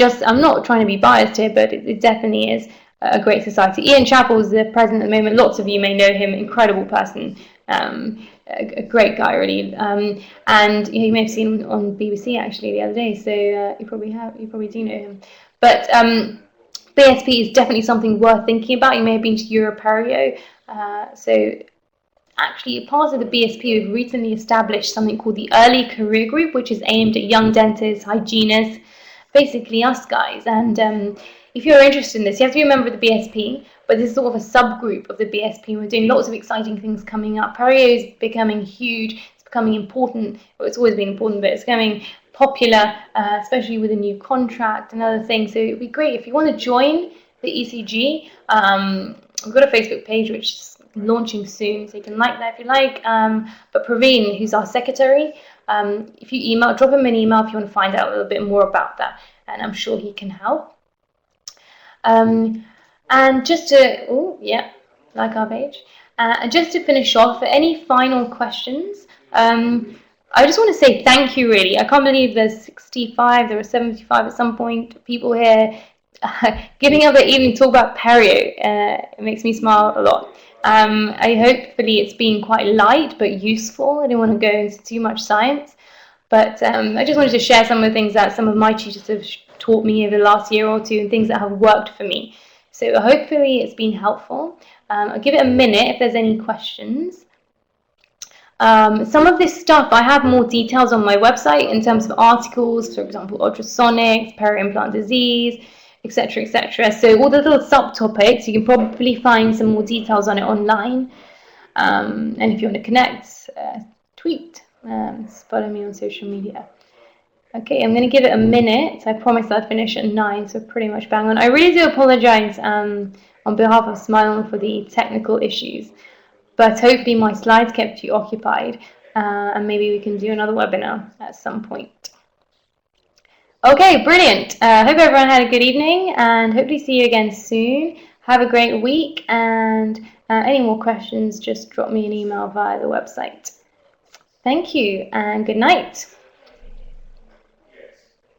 S1: trying to be biased here, but it definitely is a great society. Ian Chappell is the president at the moment. Lots of you may know him. Incredible person, a great guy, really. And you may have seen him on BBC actually the other day. So you probably do know him. But BSP is definitely something worth thinking about. You may have been to Europerio. So actually, part of the BSP, we've recently established something called the Early Career Group, which is aimed at young dentists, hygienists, basically us guys. And if you're interested in this, you have to be a member of the BSP, but this is sort of a subgroup of the BSP. We're doing lots of exciting things coming up. Perio is becoming huge. It's becoming important. Well, it's always been important, but it's becoming popular, especially with a new contract and other things. So it would be great if you want to join the ECG. We've got a Facebook page which is launching soon, so you can like that if you like. But Praveen, who's our secretary, if you drop him an email if you want to find out a little bit more about that, and I'm sure he can help. And just to, like our page. And just to finish off, any final questions? I just want to say thank you, really. I can't believe there's 65, there were 75 at some point, people here giving up their evening to talk about perio. It makes me smile a lot. Hopefully it's been quite light but useful. I didn't want to go into too much science, but I just wanted to share some of the things that some of my tutors have taught me over the last year or two and things that have worked for me. So hopefully it's been helpful. I'll give it a minute if there's any questions. Some of this stuff, I have more details on my website in terms of articles, for example, ultrasonics, peri-implant disease, etc., etc. So all the little subtopics, you can probably find some more details on it online. And if you want to connect, tweet, follow me on social media. Okay, I'm going to give it a minute. I promised I'd finish at 9, so pretty much bang on. I really do apologize on behalf of Smile for the technical issues, but hopefully my slides kept you occupied, and maybe we can do another webinar at some point. Okay, brilliant. Hope everyone had a good evening, and hopefully see you again soon. Have a great week, and any more questions, just drop me an email via the website. Thank you, and good night.